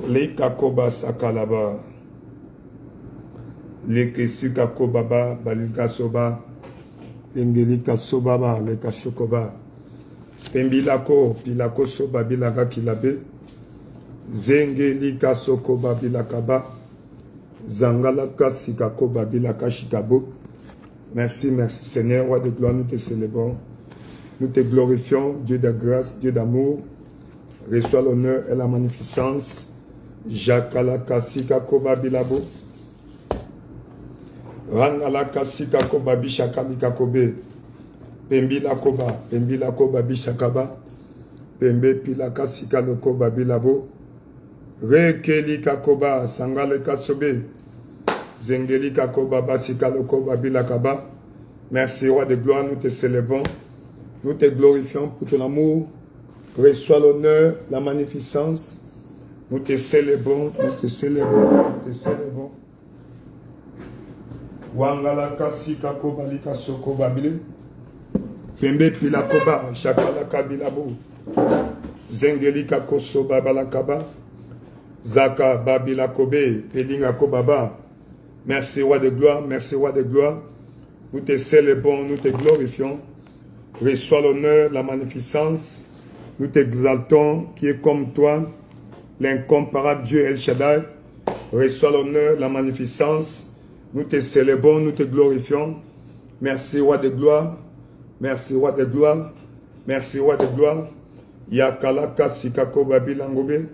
Leka koba sakalaba. Leke sika kobaba balika soba. Engelika sobaba leka shokoba. Pembilako pilako soba bilaka kilabe. Zengelika sokoba bilakaba. Zangalaka sika koba bilaka shikabo. Merci, merci Seigneur, roi de gloire, nous te célébrons. Nous te glorifions, Dieu de grâce, Dieu d'amour. Reçois l'honneur et la magnificence. Jakalaka sika koba bilabo. Rangalaka sika koba bishakalika kobe. Pembila koba bishakaba. Pembe pilaka sika no koba bilabo. Rekelika koba sangaleka sobe. Zengelika koba basika no koba bilakaba. Merci roi de gloire, nous te célébrons. Nous te glorifions pour ton amour. Reçois l'honneur, la magnificence. Nous te célébrons, nous te célébrons, nous te célébrons. Wangalaka sika koba lika soko babile. Pembe pila koba shakalaka bilabo. Zengelika kosoba balakaba. Zaka babila kobe pelinga kobaba. Merci roi de gloire, merci roi de gloire. Nous te célébrons, nous te glorifions. Reçois l'honneur, la magnificence. Nous t'exaltons, qui est comme toi, l'incomparable Dieu El Shaddai. Reçois l'honneur, la magnificence. Nous te célébrons, nous te glorifions. Merci, roi de gloire. Merci, roi de gloire. Merci, roi de gloire. Yakalaka sikako babi langobe.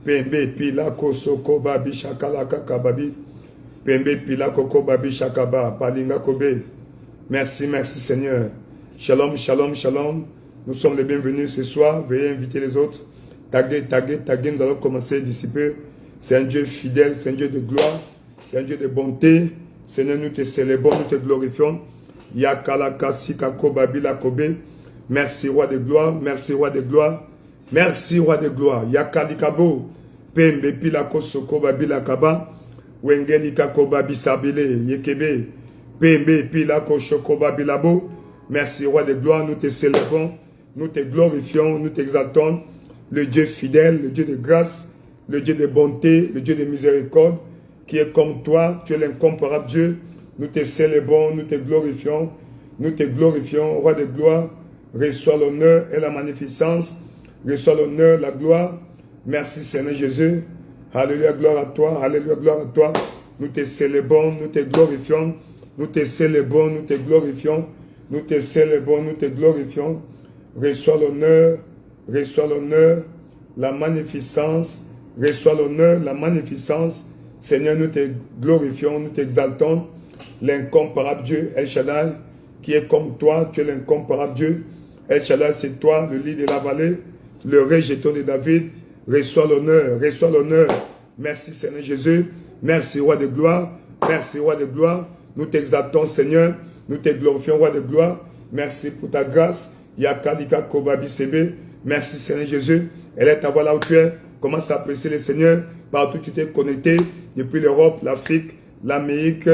Pembe pila kosoko babi shakalaka kababi. Pembe pila koko babi shakaba. Palinga kobe. Merci, merci Seigneur. Shalom, shalom, shalom. Nous sommes les bienvenus ce soir. Veuillez inviter les autres. Taguez, nous allons commencer d'ici peu. C'est un Dieu fidèle, c'est un Dieu de gloire, c'est un Dieu de bonté. Seigneur, nous te célébrons, nous te glorifions. Yakalaka sikako babila kobe. Merci roi de gloire, merci roi de gloire, merci roi de gloire. Yakalikabo, pembe pilako soko babila kaba. Wengelika koba bisabile yekebe. Pembe pilako shoko babilabo. Merci roi de gloire, nous te célébrons, nous te glorifions, nous t'exaltons. Le Dieu fidèle, le Dieu de grâce, le Dieu de bonté, le Dieu de miséricorde, qui est comme toi, tu es l'incomparable Dieu. Nous te célébrons, nous te glorifions, roi de gloire. Reçois l'honneur et la magnificence, reçois l'honneur, la gloire. Merci Seigneur Jésus. Alléluia, gloire à toi, alléluia, gloire à toi. Nous te célébrons, nous te glorifions, nous te célébrons, nous te glorifions. Nous te célébrons, nous te glorifions. Reçois l'honneur, la magnificence. Reçois l'honneur, la magnificence. Seigneur, nous te glorifions, nous t'exaltons. L'incomparable Dieu, El Shaddai, qui est comme toi, tu es l'incomparable Dieu. El Shaddai, c'est toi, le lit de la vallée, le rejeton de David. Reçois l'honneur, reçois l'honneur. Merci Seigneur Jésus. Merci roi de gloire. Merci roi de gloire. Nous t'exaltons Seigneur. Nous te glorifions, roi de gloire. Merci pour ta grâce. Yakalika Kobabi Sebe. Merci Seigneur Jésus. Elle est ta voix là où tu es. Commence à apprécier le Seigneur. Partout où tu t'es connecté. Depuis l'Europe, l'Afrique, l'Amérique,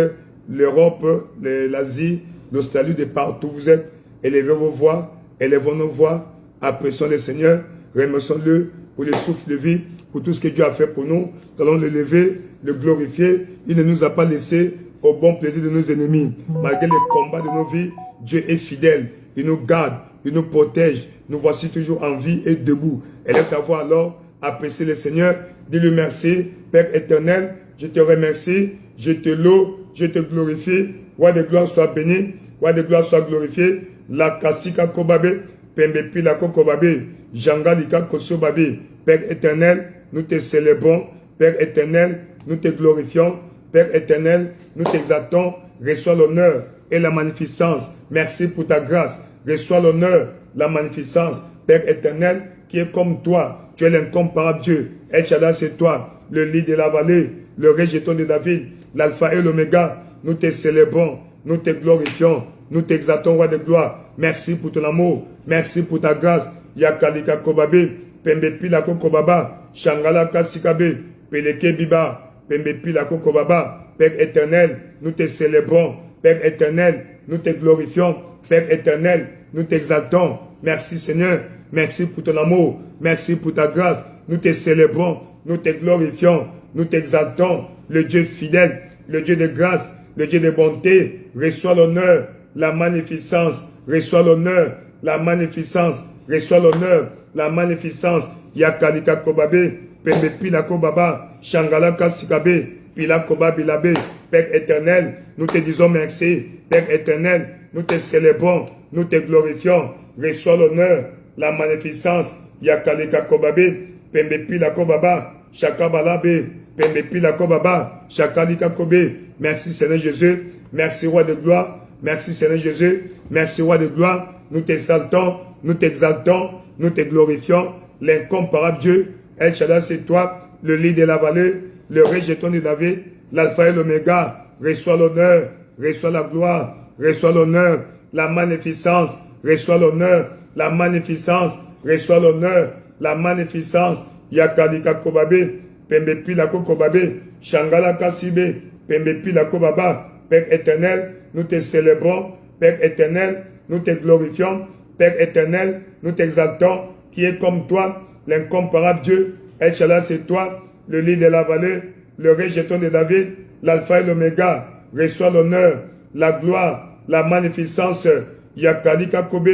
l'Europe, l'Asie, l'Australie, de partout où vous êtes. Élevez vos voix. Élevons nos voix. Apprécions le Seigneur. Remercions-le pour le souffle de vie. Pour tout ce que Dieu a fait pour nous. Nous allons le lever, le glorifier. Il ne nous a pas laissé au bon plaisir de nos ennemis. Malgré les combats de nos vies, Dieu est fidèle. Il nous garde, il nous protège. Nous voici toujours en vie et debout. Élève ta voix alors, apprécie le Seigneur. Dis-lui merci, Père éternel. Je te remercie, je te loue, je te glorifie. Roi de gloire soit béni, roi de gloire soit glorifié. La kasika kobabe, pembe pila kobabe, jangalika kosobabe. Père éternel, nous te célébrons. Père éternel, nous te glorifions. Père éternel, nous t'exaltons, reçois l'honneur et la magnificence. Merci pour ta grâce. Reçois l'honneur, la magnificence. Père éternel, qui est comme toi, tu es l'incomparable Dieu. El Shaddai, c'est toi, le lit de la vallée, le rejeton de David, l'alpha et l'oméga. Nous te célébrons, nous te glorifions, nous t'exaltons, roi de gloire. Merci pour ton amour, merci pour ta grâce. Yakalika kobabe, pembe pilako kobaba, shangala kasikabe, peleke biba. Pembe pila koko baba. Père éternel, nous te célébrons. Père éternel, nous te glorifions. Père éternel, nous t'exaltons. Merci Seigneur. Merci pour ton amour. Merci pour ta grâce. Nous te célébrons. nous te glorifions, nous t'exaltons, le Dieu fidèle, le Dieu de grâce, le Dieu de bonté. Reçois l'honneur, la magnificence, reçois l'honneur, la magnificence, reçois l'honneur, la magnificence. Yakalika Kobabe, Pembe Pila Kobaba, Shangala Kasikabe, Pila Kobabilabe. Père éternel, nous te disons merci. Père éternel, nous te célébrons, nous te glorifions. Reçois l'honneur, la magnificence. Yakalika Kobabe, Pembe Pila Kobaba, Shakabalabe, Pembe Pila Kobaba, Shakalika Kobe. Merci Seigneur Jésus, merci Roi de gloire, merci Seigneur Jésus, merci Roi de gloire. Nous t'exaltons, nous t'exaltons, nous te glorifions. L'incomparable Dieu, El Shaddai, c'est toi, le lit de la vallée, le rejeton de David, l'alpha et l'oméga. Reçois l'honneur, reçois la gloire, reçois l'honneur, la magnificence, reçois l'honneur, la magnificence, reçois l'honneur, la magnificence. Yakalika Kobabe, Pembe Pila Kobabe, Shangala Kasibe, Pembe Pila Kobaba. Père éternel, nous te célébrons, Père éternel, nous te glorifions, Père éternel, nous t'exaltons, qui est comme toi, l'incomparable Dieu. El Shaddai, c'est toi, le lit de la vallée, le rejeton de David, l'alpha et l'oméga. Reçois l'honneur, la gloire, la magnificence. Yakalika Kobe,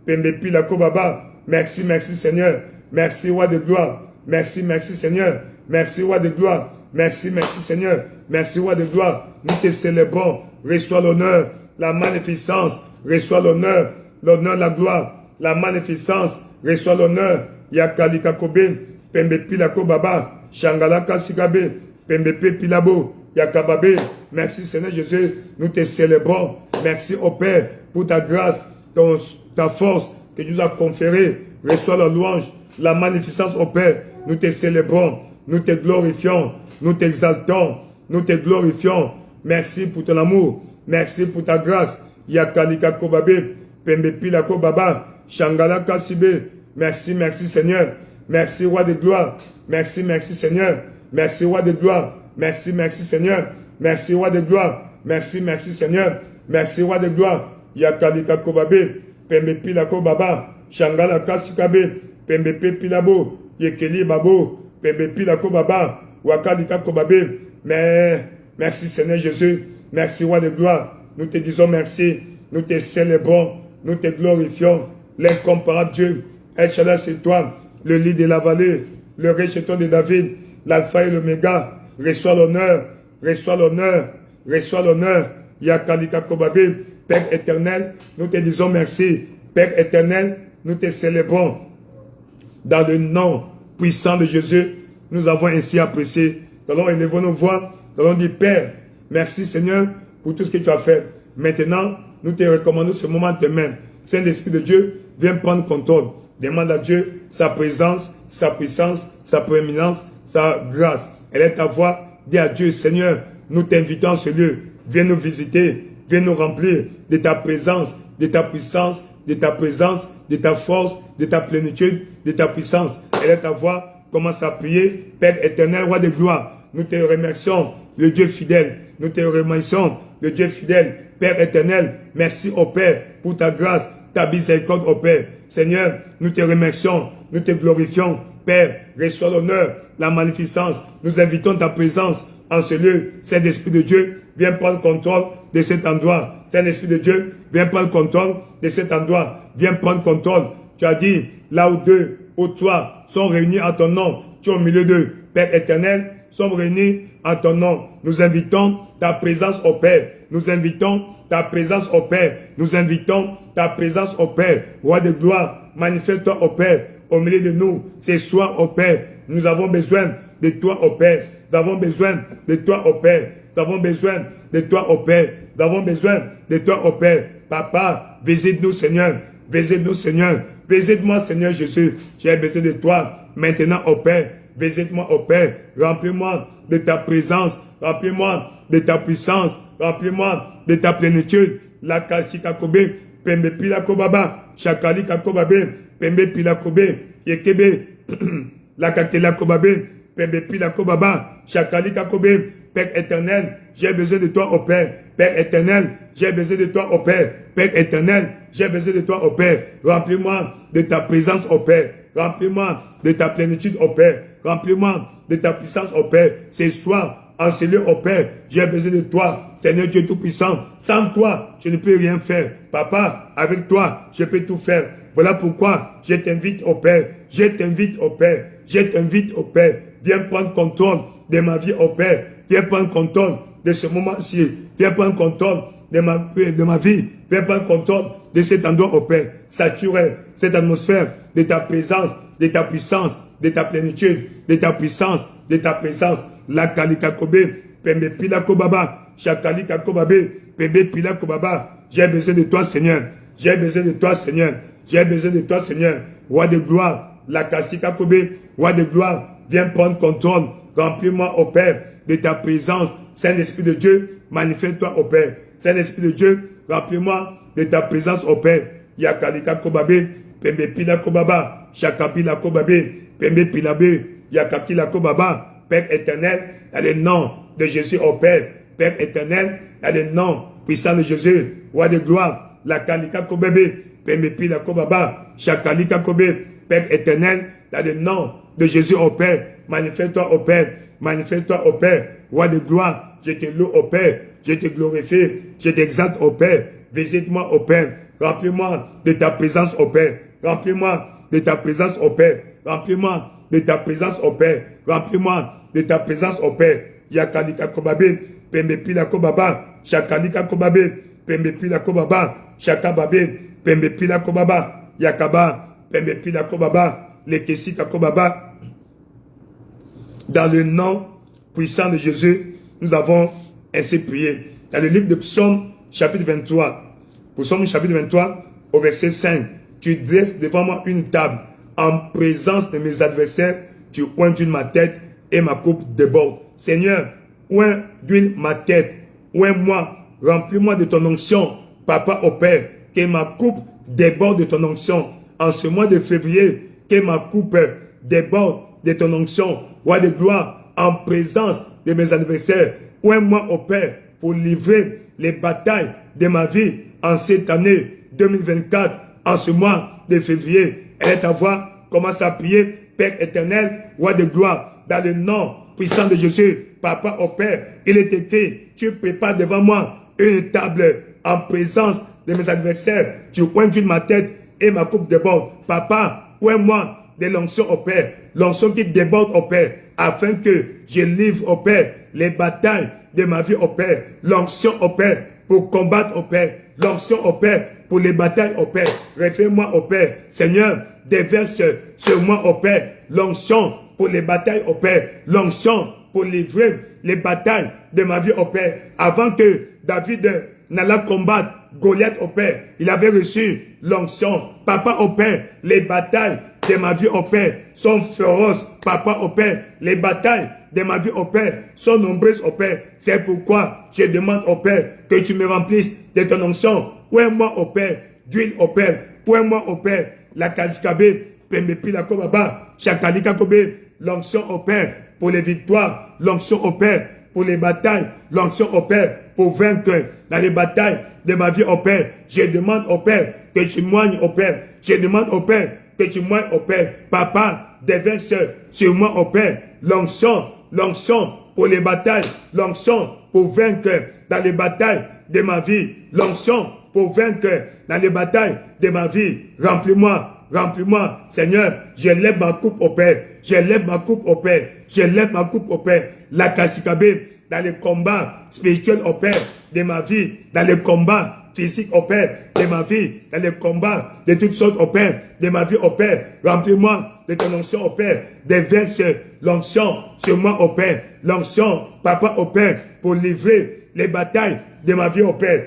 Pembe Pila Kobaba. Merci, merci Seigneur. Merci Roi de gloire. Merci, merci Seigneur. Merci Roi de gloire. Merci, merci Seigneur. Merci Roi de gloire. Nous te célébrons. Reçois l'honneur, la magnificence. Reçois l'honneur, l'honneur, la gloire, la magnificence. Reçois l'honneur. Yakalika Kobe, Pembe Pila Kobaba, Shangala Kasikabe, Pembe Pilabo, Yakababe. Merci Seigneur Jésus, nous te célébrons. Merci au Père pour ta grâce, ta force que tu nous as conférée. Reçois la louange, la magnificence au Père. Nous te célébrons, nous te glorifions, nous t'exaltons, nous te glorifions. Merci pour ton amour, merci pour ta grâce. Yakalika Kobabe, Pembe Pila Kobaba, Shangala Kasibe. Merci, merci Seigneur. Merci Roi de gloire. Merci, merci Seigneur. Merci Roi de gloire. Merci, merci Seigneur. Merci Roi de gloire. Merci, merci Seigneur. Merci Roi de gloire. Yakalika Kobabe, Pembe Pila Kobaba, Shangala Kasikabe, Pembe Pilabo, Yekeli Babo, Pembe Pila Kobaba, Wakalika Kobabe. Mais merci Seigneur Jésus. Merci Roi de gloire. Nous te disons merci. Nous te célébrons. Nous te glorifions. L'incomparable Dieu. El Shaddai, c'est toi, le lit de la vallée, le rejeton de David, l'alpha et l'oméga. Reçois l'honneur, reçois l'honneur, reçois l'honneur. Yakalika Kobabe, Père éternel, nous te disons merci. Père éternel, nous te célébrons. Dans le nom puissant de Jésus, nous avons ainsi apprécié. Nous allons élever nos voix, nous allons dire Père, merci Seigneur pour tout ce que tu as fait. Maintenant, nous te recommandons ce moment de tes mains. Saint-Esprit de Dieu, viens prendre contrôle. Demande à Dieu sa présence, sa puissance, sa prééminence, sa grâce. Elle est ta voix. Dis à Dieu, Seigneur, nous t'invitons à ce lieu. Viens nous visiter, viens nous remplir de ta présence, de ta puissance, de ta présence, de ta force, de ta plénitude, de ta puissance. Elle est ta voix. Commence à prier. Père éternel, Roi de gloire, nous te remercions, le Dieu fidèle. Nous te remercions, le Dieu fidèle. Père éternel, merci au Père pour ta grâce, ta miséricorde au Père. Seigneur, nous te remercions, nous te glorifions. Père, reçois l'honneur, la magnificence. Nous invitons ta présence en ce lieu. Saint-Esprit de Dieu, viens prendre contrôle de cet endroit. Saint-Esprit de Dieu, viens prendre contrôle de cet endroit. Viens prendre contrôle. Tu as dit, là où deux ou trois sont réunis en ton nom, tu es au milieu d'eux. Père éternel, sommes réunis en ton nom. Nous invitons ta présence au Père. Nous invitons ta présence au Père. Nous invitons ta présence au Père. Roi de gloire, manifeste-toi au Père, au milieu de nous. Ce soir au Père, nous avons besoin de toi au Père. Nous avons besoin de toi au Père. Nous avons besoin de toi au Père. Nous avons besoin de toi au Père. Papa, visite-nous Seigneur. Visite-nous Seigneur. Visite-moi Seigneur Jésus. J'ai besoin de toi maintenant au Père. Visite-moi au Père. Remplis-moi de ta présence. Remplis-moi de ta puissance. Remplis-moi de ta plénitude. La Kasika Kobe, Pembe Pila Kobaba, Shakalika Kobabe, Pembe Pila Kobe, Yekebe, la Katela Kobabe, Pembe Pila Kobaba, Shakalika Kobe. Père éternel, j'ai besoin de toi au Père. Père éternel, j'ai besoin de toi au Père. Père éternel, j'ai besoin de toi au Père. Remplis-moi de ta présence au Père. Remplis-moi de ta plénitude au Père. Remplis-moi de ta puissance, ô Père. Ce soir, en ce lieu, ô Père, j'ai besoin de toi, Seigneur Dieu Tout-Puissant. Sans toi, je ne peux rien faire. Papa, avec toi, je peux tout faire. Voilà pourquoi je t'invite, ô Père. Je t'invite, ô Père. Je t'invite, ô Père. Viens prendre contrôle de ma vie, ô Père. Viens prendre contrôle de ce moment-ci. Viens prendre contrôle de ma vie. Viens prendre contrôle de cet endroit, ô Père. Sature cette atmosphère de ta présence, de ta puissance, de ta plénitude, de ta puissance, de ta présence. La kalika kobe, pembe pila kobaba, chakalika kobabe, pembe pila kobaba. J'ai besoin de toi, Seigneur. J'ai besoin de toi, Seigneur. J'ai besoin de toi, Seigneur. Roi de gloire, la kasika kobe, roi de gloire, viens prendre contrôle. Remplis-moi, ô Père, de ta présence. Saint-Esprit de Dieu, manifeste-toi, ô Père. Saint-Esprit de Dieu, remplis-moi de ta présence, ô Père. Yakalika kobabe, pembe pila kobaba, chakapila kobabe, pembe pilabe, yakakila kobaba. Père éternel, dans le nom de Jésus, ô Père. Père éternel, dans le nom puissant de Jésus, roi de gloire, la kalika kobabe, pembe pila kobaba, chakalika kobe. Père éternel, dans le nom de Jésus, ô Père. Manifeste-toi, ô Père. Manifeste-toi, ô Père. Roi de gloire, je te loue, ô Père. Je te glorifie, je t'exalte, ô Père. Visite-moi, ô Père. Remplis-moi de ta présence, ô Père. Remplis-moi de ta présence, ô Père. Remplis-moi de ta présence, ô Père. Remplis-moi de ta présence, ô Père. Yakalika kobabe, pembe pila kobaba, chakalika kobabe, pembe pila kobaba, chakababe, pembe pila kobaba, yakaba, pembe pila kobaba, lekesika kobaba. Dans le nom puissant de Jésus, nous avons ainsi prié. Dans le livre de Psaume, chapitre 23, Psaume chapitre 23, au verset 5, tu dresses devant moi une table en présence de mes adversaires, tu oins ma tête et ma coupe déborde. Seigneur, oins d'huile ma tête, oins-moi, remplis-moi de ton onction, Papa au Père, que ma coupe déborde de ton onction. En ce mois de février, que ma coupe déborde de ton onction, roi de gloire, en présence de mes adversaires. Oins-moi au Père pour livrer les batailles de ma vie en cette année 2024, en ce mois de février. Et ta voix commence à prier, Père éternel, roi de gloire, dans le nom puissant de Jésus, Papa au Père. Il est écrit, tu prépares devant moi une table en présence de mes adversaires. Tu oins ma tête et ma coupe déborde. Papa, oins-moi de l'onction au Père, l'onction qui déborde au Père, afin que je livre au Père les batailles de ma vie au Père, l'onction au Père pour combattre au Père, l'onction au Père pour les batailles au Père. Réfère-moi au Père, Seigneur, déverse sur moi au Père, l'onction pour les batailles au Père, l'onction pour livrer les batailles de ma vie au Père. Avant que David n'allait combattre Goliath au Père, il avait reçu l'onction. Papa au Père, les batailles de ma vie au Père sont féroces. Papa au Père, les batailles de ma vie au Père sont nombreuses au Père. C'est pourquoi je demande au Père que tu me remplisses de ton onction. Oins-moi au Père, d'huile au Père. Oins-moi au Père, la kalikabe, pembepi la kobaba, chakalika kobe, l'onction au Père pour les victoires, l'onction au Père pour les batailles, l'onction au Père pour vaincre dans les batailles de ma vie au Père. Je demande au Père que tu moignes au Père. Je demande au Père que tu moignes au Père. Papa, déverse sur moi au Père l'onction, l'onction pour les batailles, l'onction pour vaincre dans les batailles de ma vie, l'onction pour vaincre dans les batailles de ma vie. Remplis-moi, remplis-moi, Seigneur. Je lève ma coupe au Père. Je lève ma coupe au Père. Je lève ma coupe au Père. La kasikabe dans les combats spirituels au Père de ma vie, dans les combats physiques au Père de ma vie, dans les combats de toutes sortes au Père de ma vie au Père. Remplis-moi de ton onction au Père. Déverse l'onction sur moi au Père. L'onction, Papa au Père, pour livrer les batailles de ma vie au Père.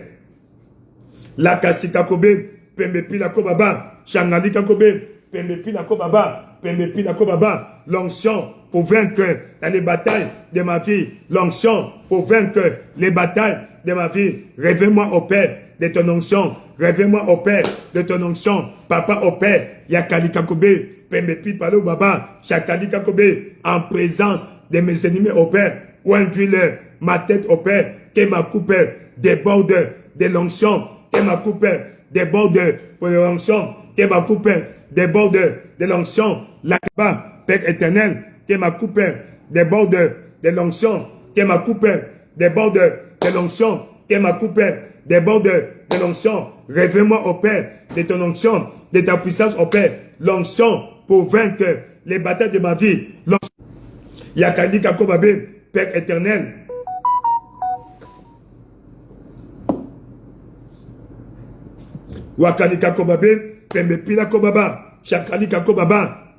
La kasika kobe, pembepi la kobaba, changalika kobe, pembepi la kobaba, pembepi la kobaba. L'onction pour vaincre dans les batailles de ma vie. L'onction pour vaincre les batailles de ma vie. Réveille-moi au Père de ton onction. Réveille-moi au Père de ton onction. Papa au Père, yakalika kobe, pembepi palo baba, chakalika kobe, en présence de mes ennemis au Père. Oins-le ma tête au Père, que ma coupe déborde de l'onction. Que ma coupe déborde pour l'onction. Que ma coupe déborde de l'onction. La Père éternel, que ma coupe déborde de l'onction, que ma coupe déborde de l'onction, que ma coupe déborde de l'onction. Révèle-moi, ô Père, de ton onction, de ta puissance, ô Père, l'onction pour vaincre les batailles de ma vie. Yakadi Kakobabe, Père éternel. Wakadi Kakobabe, Pembepila Kobaba, Chakali Kakobaba.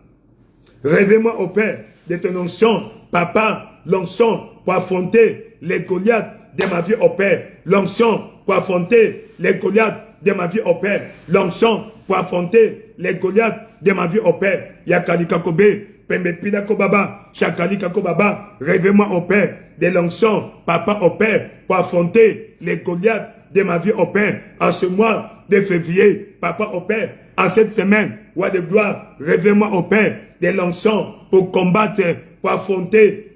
Révèle-moi, ô Père, de ton onction, Papa, l'onction pour affronter les Goliaths de ma vie, ô Père. L'onction pour affronter les Goliaths de ma vie, ô Père. L'onction pour affronter les Goliaths de ma vie, ô Père. Yakali Kakobe, Pembepila Kobaba, Chakali Kakobaba. Révèle-moi, ô Père, de l'onction, Papa, ô Père, pour affronter les Goliaths de ma vie, ô Père. En ce mois de février, Papa, ô Père, en cette semaine, roi de gloire, révèle-moi, ô Père, des l'onction pour combattre, pour affronter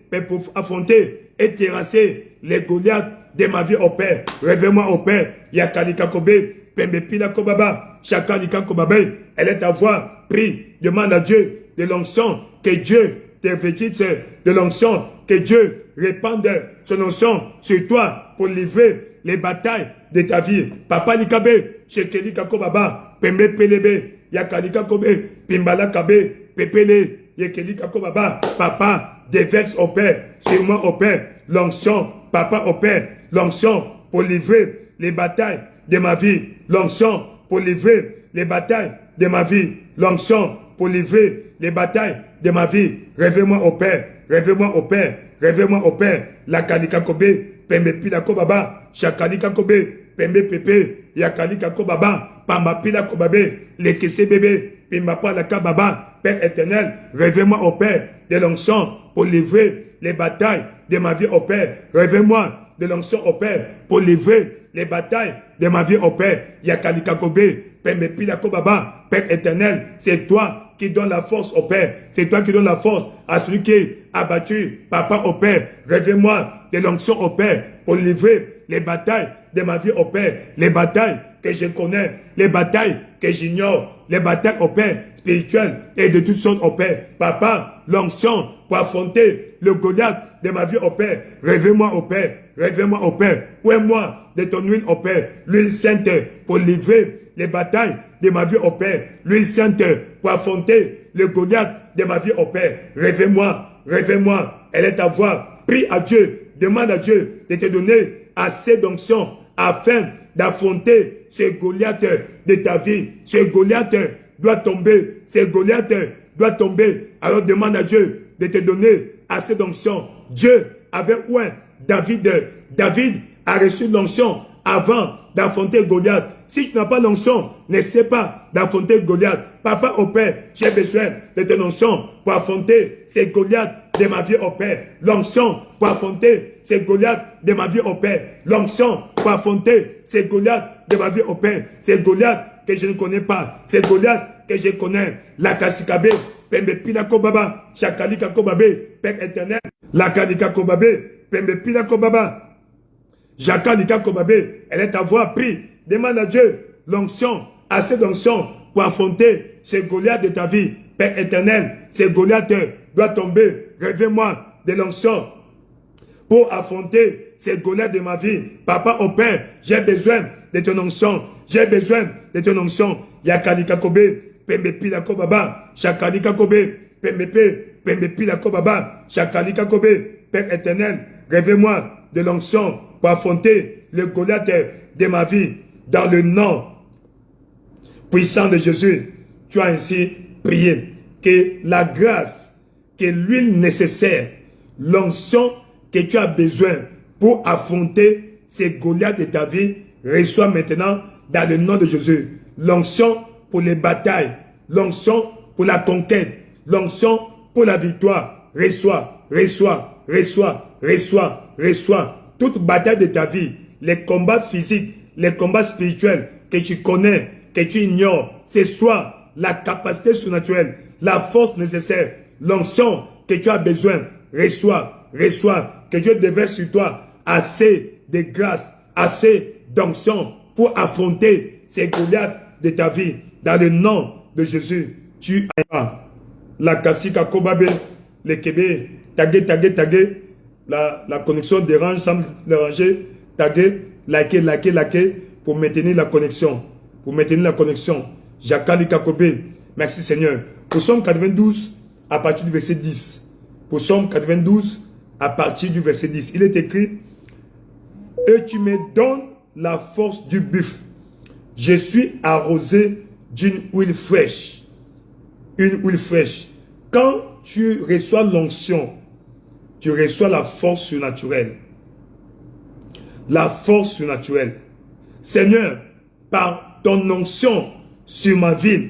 et terrasser les Goliaths de ma vie, ô Père. Révèle-moi, ô Père, Yakali Kakobe, Pembepila Kobaba, Chakali Kakobabe. Elle est ta voix, prie, demande à Dieu de l'onction, que Dieu te vêtisse de l'onction, que Dieu répande son onction sur toi pour livrer les batailles de ta vie. Papa Likabe, Shekeli Kakobaba, Pembe Pelebe, Yakali Kakobe, Pimbala Kabe, Pepele, Yekeli Kakobaba. Papa, déverse au Père, sur moi au Père, l'onction, Papa au Père, l'onction pour livrer les batailles de ma vie, l'onction pour livrer les batailles de ma vie, l'onction pour livrer les batailles de ma vie. Révèle-moi au Père, révèle-moi au Père, révèle-moi au Père, la Kalikakobe, Pembe Pila Kobaba, Chakali Kakobe, Pembe Pepe, Yakali Kakobaba, Pamba Pila Kobabe, les Kese Bébé, Pimbapa la Kababa. Père éternel, révèle-moi au Père de l'onction pour livrer les batailles de ma vie au Père. Révèle-moi de l'onction au Père pour livrer les batailles de ma vie au Père. Yakali Kakobe, Pembe Pila Kobaba. Père éternel, c'est toi qui donne la force au Père. C'est toi qui donne la force à celui qui est abattu. Papa au Père, révèle-moi de l'onction au Père pour livrer les batailles de ma vie au Père. Les batailles que je connais, les batailles que j'ignore, les batailles au Père spirituelles et de toutes sortes au Père. Papa, l'onction pour affronter le Goliath de ma vie au Père. Révèle-moi au Père, révèle-moi au Père. Oué-moi de ton huile au Père, l'huile sainte pour livrer les batailles de ma vie au Père, l'huile sainte pour affronter le Goliath de ma vie au Père. Révèle-moi, révèle-moi, elle est ta voix. Prie à Dieu, demande à Dieu de te donner assez d'onction afin d'affronter ce Goliath de ta vie. Ce Goliath doit tomber, ce Goliath doit tomber. Alors demande à Dieu de te donner assez d'onction. Dieu avait oué David. David a reçu l'onction avant d'affronter Goliath. Si tu n'as pas l'onction, n'essaie pas d'affronter Goliath. Papa au Père, j'ai besoin de ton onction pour affronter ces Goliaths de ma vie au Père. L'onction pour affronter ces Goliaths de ma vie au Père. L'onction pour affronter ces Goliaths de ma vie au Père. Ces Goliaths que je ne connais pas. Ces Goliaths que je connais. La Kasikabe, Pembe Pila Kobaba, Chakali Kakobabe, Père éternel. La Kadika Kobabe, Pembe Pila Kobaba. Jakadika Kobabe, elle est ta voix, prie. Demande à Dieu l'onction, assez d'onction pour affronter ce Goliath de ta vie. Père éternel, ce Goliath doit tomber. Révèle-moi de l'onction pour affronter ces Goliaths de ma vie. Papa au Père, j'ai besoin de ton onction. J'ai besoin de ton onction. Yakadika Kobe, Pembe Pila Kobaba, Chakadika Kobe, Pembe Pila Kobaba, Chakadika Kobe. Père éternel, révèle-moi de l'onction pour affronter le Goliath de ma vie. Dans le nom puissant de Jésus, tu as ainsi prié que la grâce, que l'huile nécessaire, l'onction que tu as besoin pour affronter ces Goliaths de ta vie, reçois maintenant dans le nom de Jésus. L'onction pour les batailles, l'onction pour la conquête, l'onction pour la victoire. Reçois, reçois, reçois, reçois, reçois. Toute bataille de ta vie, les combats physiques, les combats spirituels que tu connais, que tu ignores, c'est soit la capacité surnaturelle, la force nécessaire, l'onction que tu as besoin. Reçois, reçois, que Dieu déverse sur toi assez de grâce, assez d'onction pour affronter ces Goliaths de ta vie. Dans le nom de Jésus, tu as la Kasika Kobabe, les Québec, taguer. La connexion dérange, semble déranger. Taguer, liker pour maintenir la connexion. Jakali Kakobe. Merci Seigneur. Psaume 92 à partir du verset 10. Psaume 92 à partir du verset 10. Il est écrit: et tu me donnes la force du buffle. Je suis arrosé d'une huile fraîche. Une huile fraîche. Quand tu reçois l'onction, tu reçois la force surnaturelle. La force surnaturelle. Seigneur, par ton onction sur ma vie,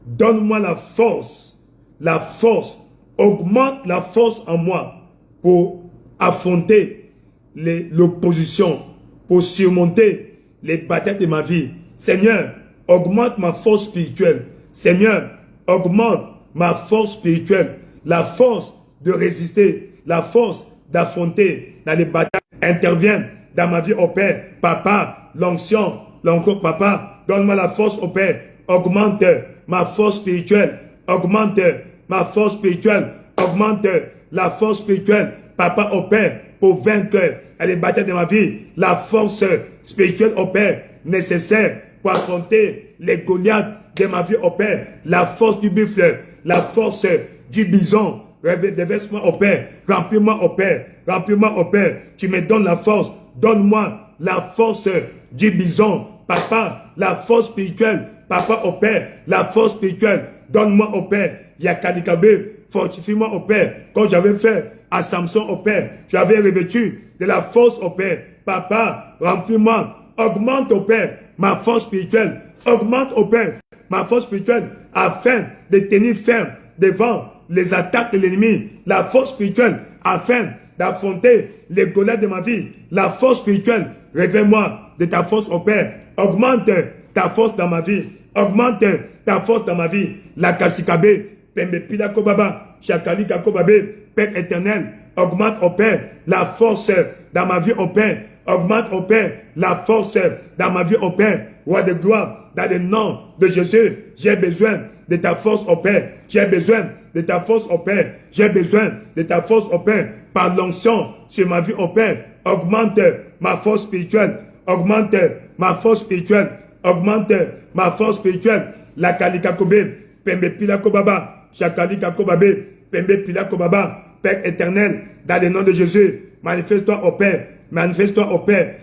donne-moi la force. La force. Augmente la force en moi pour affronter l'opposition, pour surmonter les batailles de ma vie. Seigneur, augmente ma force spirituelle. Seigneur, augmente ma force spirituelle. La force de résister, la force d'affronter dans les batailles. Intervienne dans ma vie, au Père. Papa, l'onction, l'onction, papa, donne-moi la force, au Père. Augmente ma force spirituelle. Augmente ma force spirituelle. Augmente la force spirituelle. Papa, au Père, pour vaincre les batailles de ma vie. La force spirituelle, au Père, nécessaire pour affronter les Goliaths de ma vie, au Père. La force du buffle, la force du bison. Déverse-moi, au Père. Remplis-moi, au Père. Remplis-moi, au Père. Tu me donnes la force. Donne-moi la force du bison. Papa, la force spirituelle. Papa, au Père, la force spirituelle. Donne-moi, au Père. Yakadikabe, fortifie-moi, au Père. Comme j'avais fait à Samson, au Père, tu avais revêtu de la force, au Père. Papa, remplis-moi. Augmente, au Père, ma force spirituelle. Augmente, au Père, ma force spirituelle, afin de tenir ferme devant les attaques de l'ennemi. La force spirituelle, afin d'affronter les Goliaths de ma vie. La force spirituelle, révèle-moi de ta force, au Père. Augmente ta force dans ma vie. Augmente ta force dans ma vie. La Kasikabe, Pembe Pila Kobaba, Chakali Kakobabe, Père éternel, augmente, au Père, la force dans ma vie, au Père. Augmente, au Père, la force dans ma vie, au Père. Roi de gloire, dans le nom de Jésus, j'ai besoin de ta force, au Père. J'ai besoin de ta force, au Père. J'ai besoin de ta force, au Père. Par l'onction sur ma vie, au Père. Augmente ma force spirituelle. Augmente ma force spirituelle. Augmente ma force spirituelle. La Kalika Kobe, Pembe Pila Kobaba, Chakalika Kobabe, Pembe Pila Kobaba. Père éternel, dans le nom de Jésus, manifeste-toi, au Père. Manifeste-toi, au Père.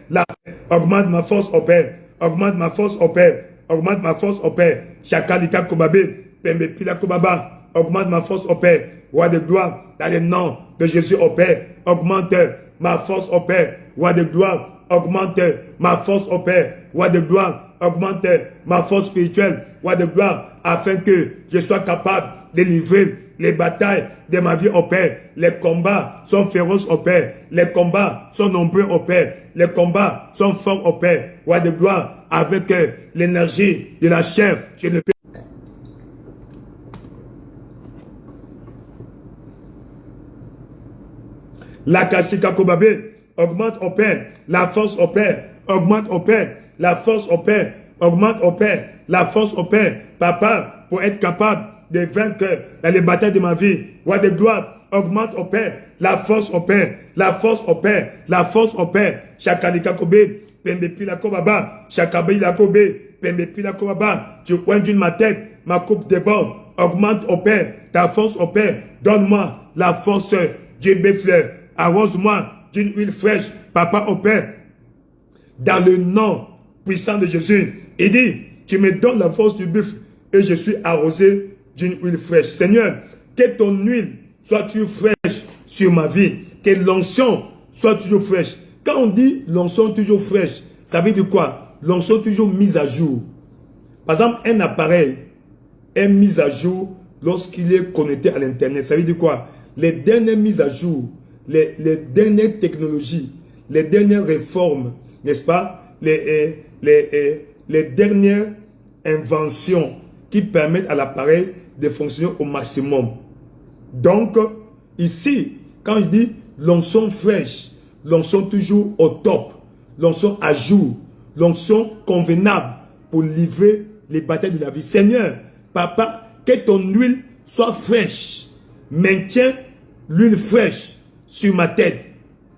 Augmente ma force, au Père. Augmente ma force, au Père. Augmente ma force, au Père. Chakalika Kobabe, Pembe Pila Kobaba. Augmente ma force, au Père. Roi de gloire, dans le nom de Jésus, au Père. Augmente ma force, au Père. Roi de gloire, augmente ma force, au Père. Roi de gloire, augmente ma force spirituelle. Roi de gloire, afin que je sois capable de livrer les batailles de ma vie, au Père. Les combats sont féroces, au Père. Les combats sont nombreux, au Père. Les combats sont forts, au Père. Roi de gloire, avec l'énergie de la chair, je ne peux. La Kasika Kobabe, augmente, au Père, la force, au Père. Augmente, au Père, la force, au Père. Augmente, au Père, la force, au Père. Papa, pour être capable de vaincre dans les batailles de ma vie. Roi de gloire, augmente, au Père, la force, au Père. La force, au Père, la force, au Père. Chakalika Kobe, Pembe Pila Kobaba, Chakabe la Kobe, Pembe Pila Kobaba. Tu pointes ma tête, ma coupe déborde. Augmente, au Père, ta force, au Père. Donne-moi la force du buffle. Arrose-moi d'une huile fraîche, Papa, au Père, dans le nom puissant de Jésus. Il dit, tu me donnes la force du buffle et je suis arrosé d'une huile fraîche. Seigneur, que ton huile soit toujours fraîche sur ma vie, que l'onction soit toujours fraîche. Quand on dit l'onction toujours fraîche, ça veut dire quoi? L'onction toujours mise à jour. Par exemple, un appareil est mis à jour lorsqu'il est connecté à l'Internet. Ça veut dire quoi? Les dernières mises à jour, les dernières technologies, les dernières réformes, n'est-ce pas? Les dernières inventions qui permettent à l'appareil de fonctionner au maximum. Donc, ici, quand il dit l'onction fraîche, l'onction toujours au top, l'onction à jour, l'onction convenable pour livrer les batailles de la vie. Seigneur, Papa, que ton huile soit fraîche. Maintiens l'huile fraîche sur ma tête.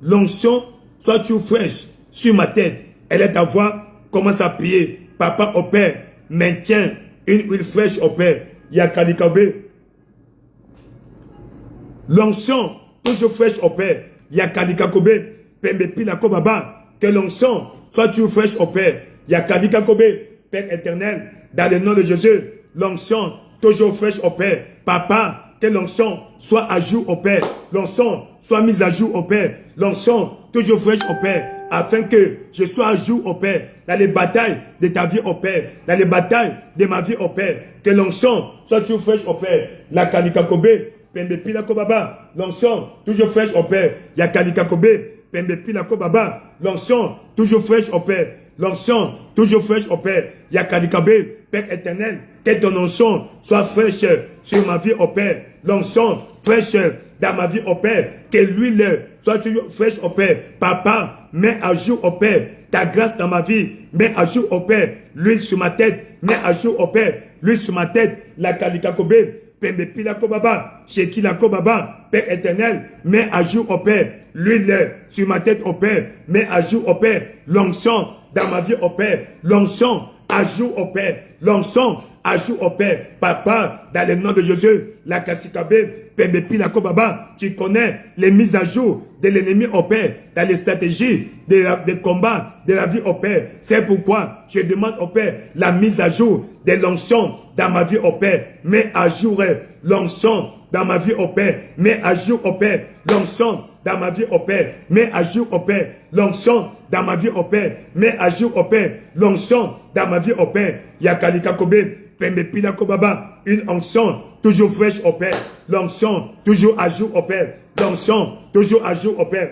L'onction soit toujours fraîche sur ma tête. Elle est ta voix. Commence à prier. Papa au Père, maintiens une huile fraîche au Père. Yakalikabe. L'onction toujours fraîche au Père. Yakalikakobe. Pembepilako baba. Que l'onction soit toujours fraîche au Père. Yakalikakobe. Père éternel, dans le nom de Jésus, l'onction toujours fraîche au Père. Papa, que l'onction soit à jour au Père. L'onction soit mise à jour au Père. L'onction toujours fraîche au Père. Afin que je sois à jour au Père. Dans les batailles de ta vie au Père. Dans les batailles de ma vie au Père. Que l'onction soit toujours fraîche au Père. La kalikakobe, pembepilako baba. L'onction toujours fraîche au Père. Yakalikakobe, pembepilako baba. L'onction toujours fraîche au Père. L'onction toujours fraîche au Père. Yakalikabe, Père éternel, que ton onction soit fraîche sur ma vie au Père. L'onction fraîche dans ma vie au Père. Que l'huile soit toujours fraîche au Père. Papa, mets à jour au Père ta grâce dans ma vie. Mets à jour au Père l'huile sur ma tête. Mets à jour au Père l'huile sur ma tête. La kalikakobe, pembepilako baba, shekilako baba. Père éternel, mets à jour au Père l'huile sur ma tête au Père. Mets à jour au Père l'onction dans ma vie au Père. L'onction à jour au Père. L'onction à jour au Père. Papa, dans le nom de Jésus, la kasikabe, pembepilako baba, tu connais les mises à jour de l'ennemi au Père, dans les stratégies des combats de la vie au Père. C'est pourquoi je demande au Père la mise à jour de l'onction dans ma vie au Père. Mets à jour l'onction dans ma vie au Père. Mets à jour au Père l'onction dans ma vie au Père. Mets à jour au Père l'onction dans ma vie au Père. Mets à jour au Père l'onction dans ma vie au Père. Yakalikakobe, pembepilako baba, une onction toujours fraîche au Père. L'onction toujours à jour au Père. L'onction toujours à jour au Père.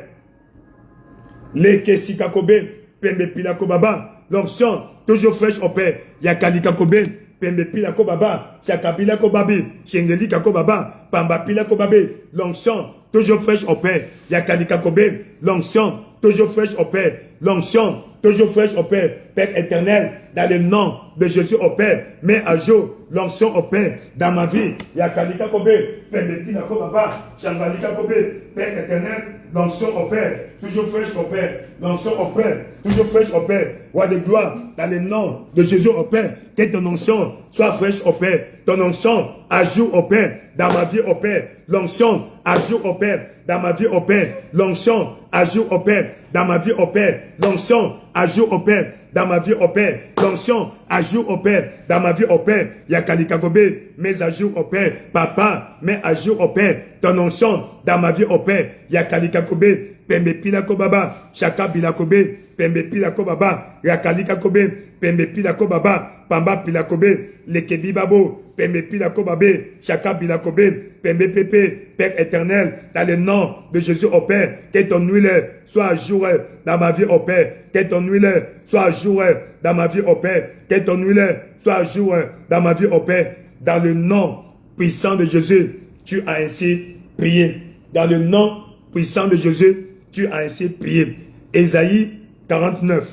Lekesikakobe, pembepilako baba, l'onction toujours fraîche au Père. Yakalikakobe, pembepilako baba, chakabilako babi, chengelikako baba, pambapilako babi, l'onction toujours fraîche au Père. Yakalikakobe, l'onction toujours fraîche au Père. L'onction toujours fraîche au Père. Père éternel, dans le nom de Jésus au Père, mets à jour l'onction au Père dans ma vie. Yakalikakobe, pembepilako baba, changalikakobe, Père éternel, l'onction au Père, toujours fraîche au Père. L'onction au Père, toujours fraîche au Père. Roi de gloire, dans le nom de Jésus au Père, que ton onction soit fraîche au Père. Ton onction à jour au Père, dans ma vie au Père. L'onction à jour au Père, dans ma vie au Père. L'onction à jour au Père, dans ma vie au Père. L'onction à jour au Père, dans ma vie au Père. L'onction à jour au Père, dans ma vie au Père. Yakalikakobe, mets à jour au Père. Papa, mets à jour au Père ton onction dans ma vie au Père. Yakalikakobe, pembepilako baba, chakabilakobe, pembepilako baba, yakalikakobe, pembepilako baba, pamba pilakobe, lekebibabo, pembepilako babe, chakabilakobe, pembepepe, Père éternel, dans le nom de Jésus au Père, que ton huile soit à jour dans ma vie au Père, que ton huile soit à jour dans ma vie au Père, que ton huile soit à jour dans ma vie au Père, dans le nom puissant de Jésus, tu as ainsi prié. Dans le nom puissant de Jésus, tu as ainsi prié. Ésaïe 49.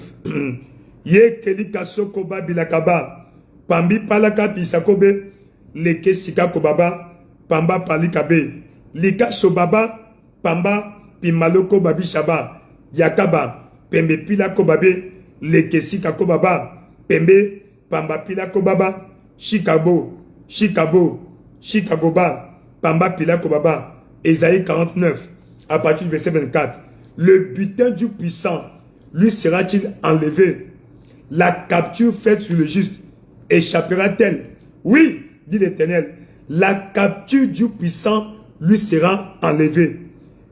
Ye kelikaso koba bilakaba. Pambi palaka pisakobe. Leke sika kobaba. Pamba palikabe. Lika sobaba. Pamba pimaloko babi shaba. Yakaba. Pembe pila kobabe. Leke sika kobaba. Pembe pamba pila kobaba. Chicago. Chicago. Chicagoba. Pamba pila kobaba. Ésaïe 49, à partir du verset 24. Le butin du puissant lui sera-t-il enlevé? La capture faite sur le juste échappera-t-elle? Oui, dit l'Éternel. La capture du puissant lui sera enlevée.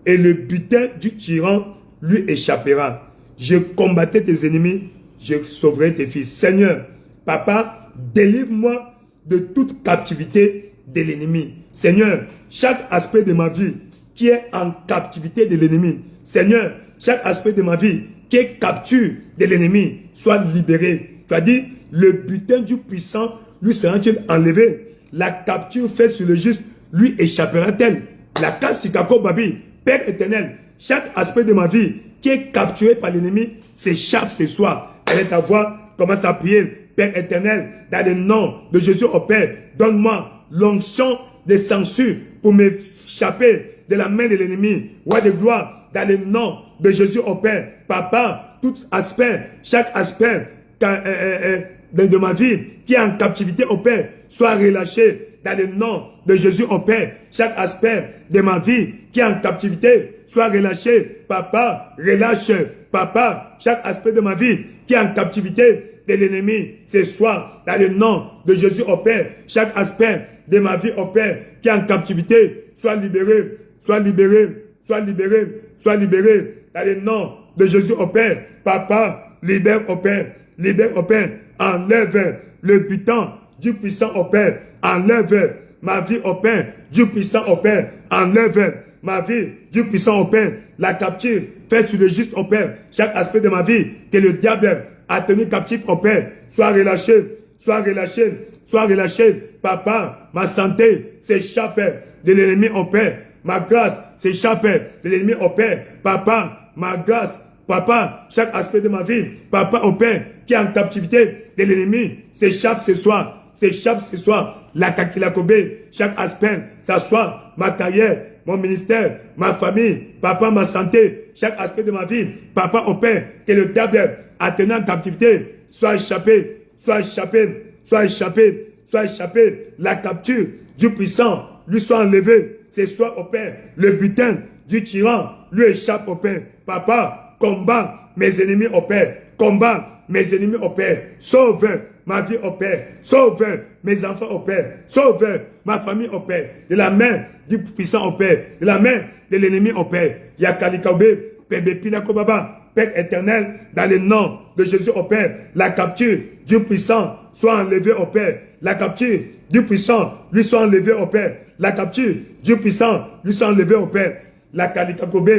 Et le butin du tyran lui échappera. Je combattrai tes ennemis, je sauverai tes fils. Seigneur, Papa, délivre-moi de toute captivité de l'ennemi. Seigneur, chaque aspect de ma vie qui est en captivité de l'ennemi, Seigneur, chaque aspect de ma vie qui est capture de l'ennemi, soit libéré. Tu as dit, le butin du puissant lui sera-t-il enlevé? La capture faite sur le juste lui échappera-t-elle? La kasikako babi, Père éternel, chaque aspect de ma vie qui est capturé par l'ennemi s'échappe ce soir. Elle est ta voix, commence à prier. Père éternel, dans le nom de Jésus au Père, donne-moi l'onction de censure pour m'échapper de la main de l'ennemi. Roi de gloire, dans le nom de Jésus au Père. Papa, tout aspect, chaque aspect de ma vie qui est en captivité au Père, soit relâché dans le nom de Jésus au Père. Chaque aspect de ma vie qui est en captivité, soit relâché. Papa, relâche. Papa, chaque aspect de ma vie qui est en captivité de l'ennemi, ce soir, dans le nom de Jésus au Père. Chaque aspect de ma vie au Père qui est en captivité, soit libéré, soit libéré, soit libéré, soit libéré, dans le nom de Jésus au Père. Papa, libère au Père, libère au Père, enlève le butin du puissant au Père, enlève ma vie au Père, du puissant au Père, enlève ma vie du puissant au Père, la captive faite sur le juste au Père, chaque aspect de ma vie que le diable a tenu captif au Père, soit relâché, soit relâché, soit relâché. Papa, ma santé s'échappe de l'ennemi au Père, ma grâce s'échappe de l'ennemi au Père. Papa, ma grâce, papa, chaque aspect de ma vie, papa au Père, qui est en captivité de l'ennemi, s'échappe ce soir, s'échappe ce soir. La kakilakobé, chaque aspect, s'assoit, ma carrière, mon ministère, ma famille, papa, ma santé, chaque aspect de ma vie, papa au Père, que le diable a tenu en captivité, soit échappé, soit échappé, soit échappé, soit échappé. La capture du puissant lui soit enlevée, ce soir au Père. Le butin du tyran lui échappe au Père. Papa, combat mes ennemis au Père, combat mes ennemis au Père, sauve ma vie au Père, sauve mes enfants au Père, sauve ma famille au Père, de la main du puissant au Père, de la main de l'ennemi au Père. Yakalikabe, Pebepina Kobaba, Père éternel, dans le nom de Jésus au Père, la capture du puissant soit enlevée au Père, la capture du puissant lui soit enlevée au Père, la capture du puissant lui soit enlevée au Père. La Kalikakobe,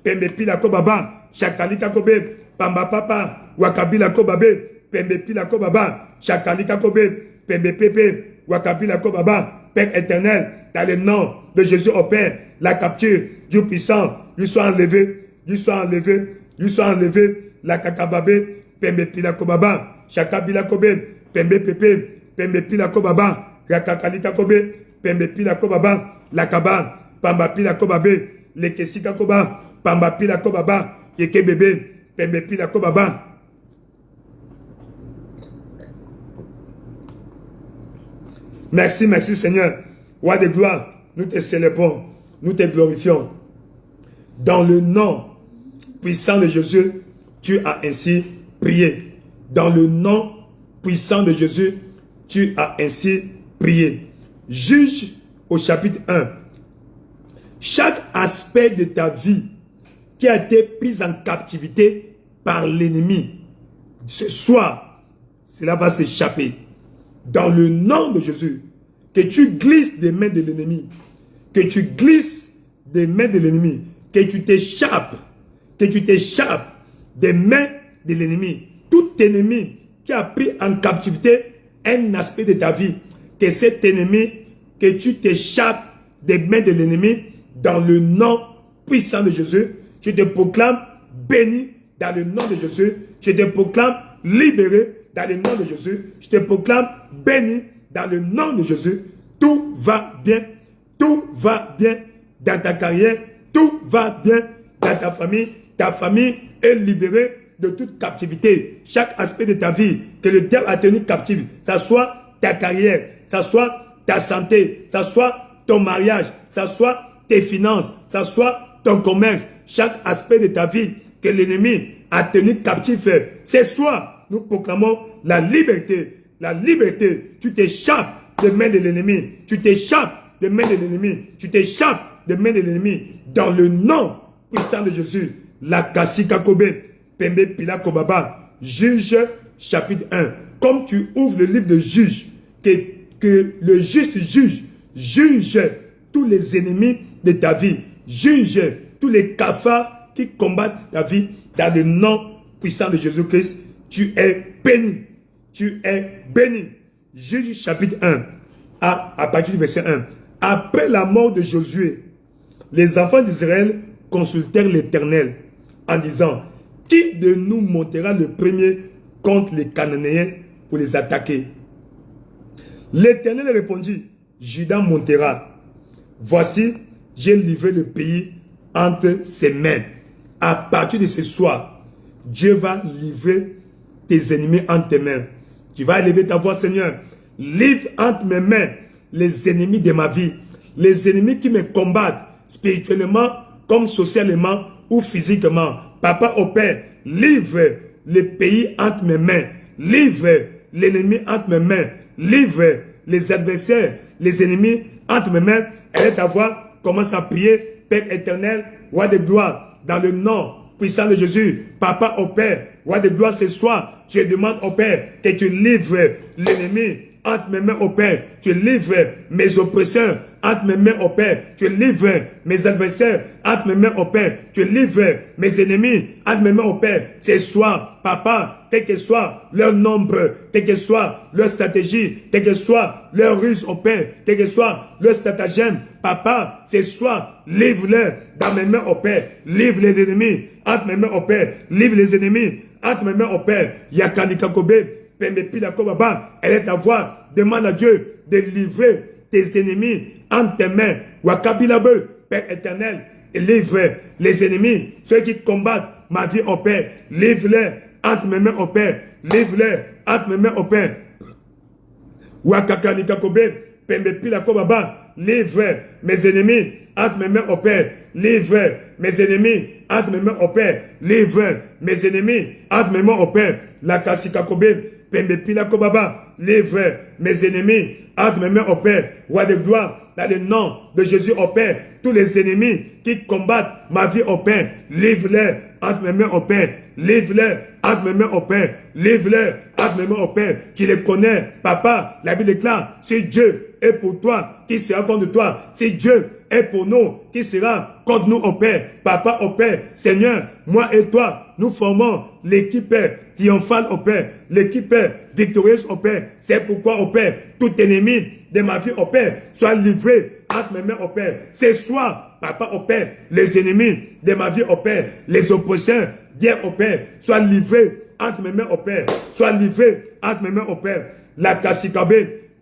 Pembepila Kobaba, Shakalikakobe, Pamba Papa, Wakabila Kobabe, Pembepila Kobaba, Shakalikakobe, Pembepepe, Wakabila Kobaba, Père éternel, dans le nom de Jésus au Père, la capture du puissant lui soit enlevée, lui soit enlevée, lui soit enlevée. La Kakababe, Pembepila Kobaba, Shakabila Kobe, Pembepepe, Pembepila Kobaba, Rakakalita Kobe, Pembepila Kobaba, la Kaba, Pamba Pila Kobabe, le Kesika Koba, Pamba Pila Kobaba, Yeke Bebe, Pembe Pila Kobaba. Merci, merci Seigneur. Roi de gloire, nous te célébrons, nous te glorifions. Dans le nom puissant de Jésus, tu as ainsi prié. Dans le nom puissant de Jésus, tu as ainsi prié. Juge au chapitre 1. Chaque aspect de ta vie qui a été pris en captivité par l'ennemi, ce soir, cela va s'échapper. Dans le nom de Jésus, que tu glisses des mains de l'ennemi, que tu glisses des mains de l'ennemi, que tu t'échappes des mains de l'ennemi. Tout ennemi qui a pris en captivité un aspect de ta vie, que cet ennemi, que tu t'échappes des mains de l'ennemi, dans le nom puissant de Jésus, je te proclame béni dans le nom de Jésus, je te proclame libéré dans le nom de Jésus, je te proclame béni dans le nom de Jésus. Tout va bien dans ta carrière, tout va bien dans ta famille est libérée de toute captivité. Chaque aspect de ta vie que le diable a tenu captive, ça soit ta carrière, ça soit ta santé, ça soit ton mariage, ça soit tes finances, ça soit ton commerce, chaque aspect de ta vie que l'ennemi a tenu captif. Ce soir, nous proclamons la liberté. La liberté. Tu t'échappes des mains de l'ennemi. Tu t'échappes des mains de l'ennemi. Tu t'échappes des mains de l'ennemi. Dans le nom puissant de Jésus. La Kasika Kobe, Pembe Pila Kobaba. Juge chapitre 1. Comme tu ouvres le livre de Juge, que le juste juge tous les ennemis de ta vie. Juge tous les cafards qui combattent ta vie dans le nom puissant de Jésus-Christ. Tu es béni. Tu es béni. Juge chapitre 1, à partir du verset 1. Après la mort de Josué, les enfants d'Israël consultèrent l'Éternel en disant, qui de nous montera le premier contre les Cananéens pour les attaquer? L'Éternel répondit, Juda montera. Voici, j'ai livré le pays entre ses mains. À partir de ce soir, Dieu va livrer tes ennemis entre tes mains. Tu vas élever ta voix, Seigneur. Livre entre mes mains les ennemis de ma vie. Les ennemis qui me combattent spirituellement, comme socialement ou physiquement. Papa au Père, livre le pays entre mes mains. Livre l'ennemi entre mes mains. Livre les adversaires, les ennemis entre mes mains. Et ta voix commence à prier. Père éternel, roi de gloire, dans le nom puissant de Jésus, Papa au Père, roi de gloire ce soir, je demande au Père que tu livres l'ennemi entre mes mains au Père, tu livres mes oppresseurs entre mes mains au Père, tu livres mes adversaires entre mes mains au Père, tu livres mes ennemis entre mes mains au Père. Ce soir, Papa, quel que soit leur nombre, quelle que soit leur stratégie, quelle que soit leur ruse au Père, quel que soit leur stratagème, Papa, ce soir, livre-les dans mes mains au Père, livre les ennemis entre mes mains au Père, livre les ennemis entre mes mains au Père. Yakanika Kobe, elle est ta voix. Demande à Dieu de livrer tes ennemis entre tes mains. Wakabilabe, Père éternel, livre les ennemis, ceux qui combattent ma vie au Père. Livre-les entre mes mains au Père. Livre-les entre mes mains au Père. Wakakanika Kobe, Pembepila Kobaba, livre mes ennemis entre mes mains au Père. Livre mes ennemis entre mes mains au Père. Livre mes ennemis entre mes mains au Père. La Kasika Kobe, Pembepila Kobaba, livre mes ennemis entre mes mains au Père. Roi de gloire, dans le nom de Jésus au Père, tous les ennemis qui combattent ma vie au Père, livre-les entre mes mains au Père. Livre-les entre mes mains au Père. Livre-les entre mes mains au Père. Tu les connais, Papa. La Bible déclare, si Dieu est pour toi, qui sera contre toi? Si Dieu est pour nous, qui sera contre nous au Père? Papa au Père, Seigneur, moi et toi, nous formons l'équipe triomphale au Père, l'équipe victorieuse au Père. C'est pourquoi au Père, tout ennemi de ma vie au Père soit livré entre mes mains au Père. Ce soir, Papa au Père, les ennemis de ma vie au Père, les opposants d'hier au Père, soient livrés entre mes mains au Père, soient livrés entre mes mains au Père. La Kassikabe,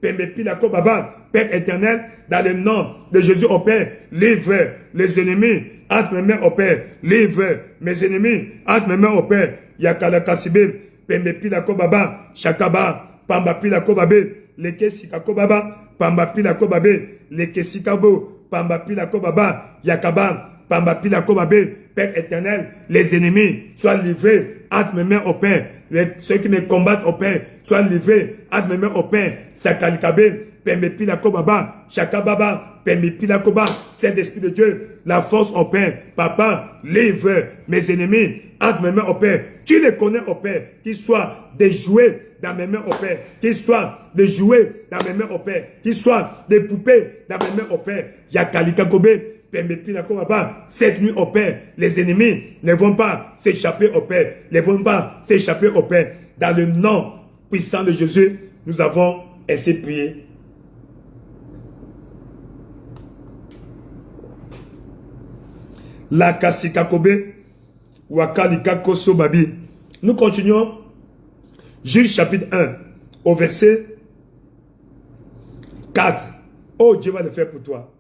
Pembepi la Kobaba, Père éternel, dans le nom de Jésus au Père, livre les ennemis entre mes mains au Père, livre mes ennemis entre mes mains au Père. Yakala Kassibe, Pembepi la Kobaba, Shakaba, Pambapi la Kobabe, Leke Sikakobaba, Pambapi la Kobabe, Leke Sikabo, Pambapi la Kobaba, Yakaba, Pambapi la Kobabe, Père éternel, les ennemis soient livrés entre mes mains au Père. Ceux qui me combattent au Père soient livrés entre mes mains au Père. Sakalikabe, Pembepi la Kobaba, Shakababa, Pembepi la Koba, Saint-Esprit de Dieu, la force au Père. Papa, livre mes ennemis entre mes mains au Père. Tu les connais au Père, qu'ils soient des jouets dans mes mains au Père, qu'ils soient des jouets dans mes mains au Père, qu'ils soient des poupées dans mes mains au Père. Yakalika Kobe, Pembepi la Kobaba, cette nuit au Père, les ennemis ne vont pas s'échapper au Père, ne vont pas s'échapper au Père. Dans le nom puissant de Jésus, nous avons ainsi prié. La Kasika Kobe, Wakalika Koso Babi. Nous continuons. Juge chapitre 1, au verset 4. Oh, Dieu va le faire pour toi.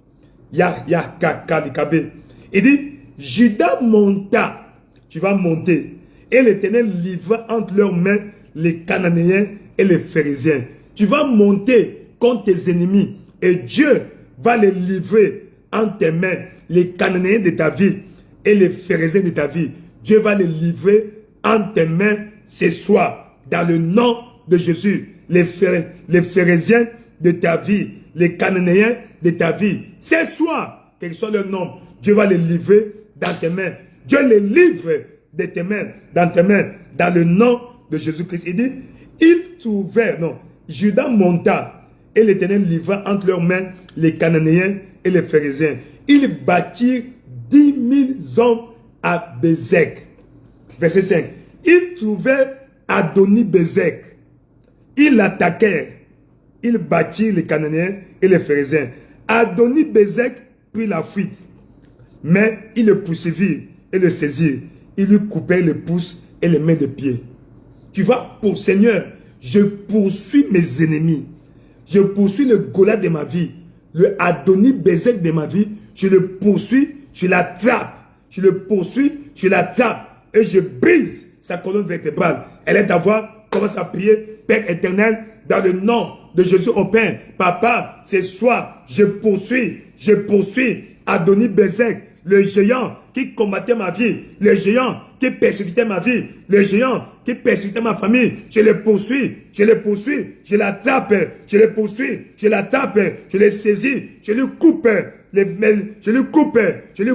Il dit, Judas monta, tu vas monter, et l'Éternel livra entre leurs mains les Cananéens et les Phérésiens. Tu vas monter contre tes ennemis, et Dieu va les livrer entre tes mains, les Cananéens de ta vie et les Phérésiens de ta vie. Dieu va les livrer entre tes mains ce soir. Dans le nom de Jésus, les Phérésiens de ta vie, les Cananéens de ta vie, ce soir, quel que soit leur nom, Dieu va les livrer dans tes mains. Dieu les livre de tes mains, dans tes mains, dans le nom de Jésus-Christ. Il dit, ils trouvèrent, non, Judas monta, et l'Éternel livra entre leurs mains les Cananéens et les Phérésiens. Ils bâtirent 10 000 hommes à Bézek. Verset 5. Ils trouvèrent Adoni-Bézek. Ils l'attaquèrent. Ils battirent les Cananéens et les Phérésiens. Adoni-Bézek prit la fuite. Mais ils le poursuivirent et le saisirent. Ils lui coupèrent les pouces et les mains de pied. Tu vas pour Seigneur, je poursuis mes ennemis. Je poursuis le Goliath de ma vie. Le Adoni-Bézek de ma vie. je le poursuis, je l'attrape. Je le poursuis, je l'attrape. Et je brise sa colonne vertébrale. Elle est à voir, commence à prier, Père éternel, dans le nom de Jésus au Père. Papa, ce soir, je poursuis Adoni Bezek, le géant qui combattait ma vie, le géant qui persécutait ma vie, le géant qui persécutait ma famille. Je le poursuis, je l'attrape, je le poursuis, je l'attrape, je le saisis, je lui coupe je lui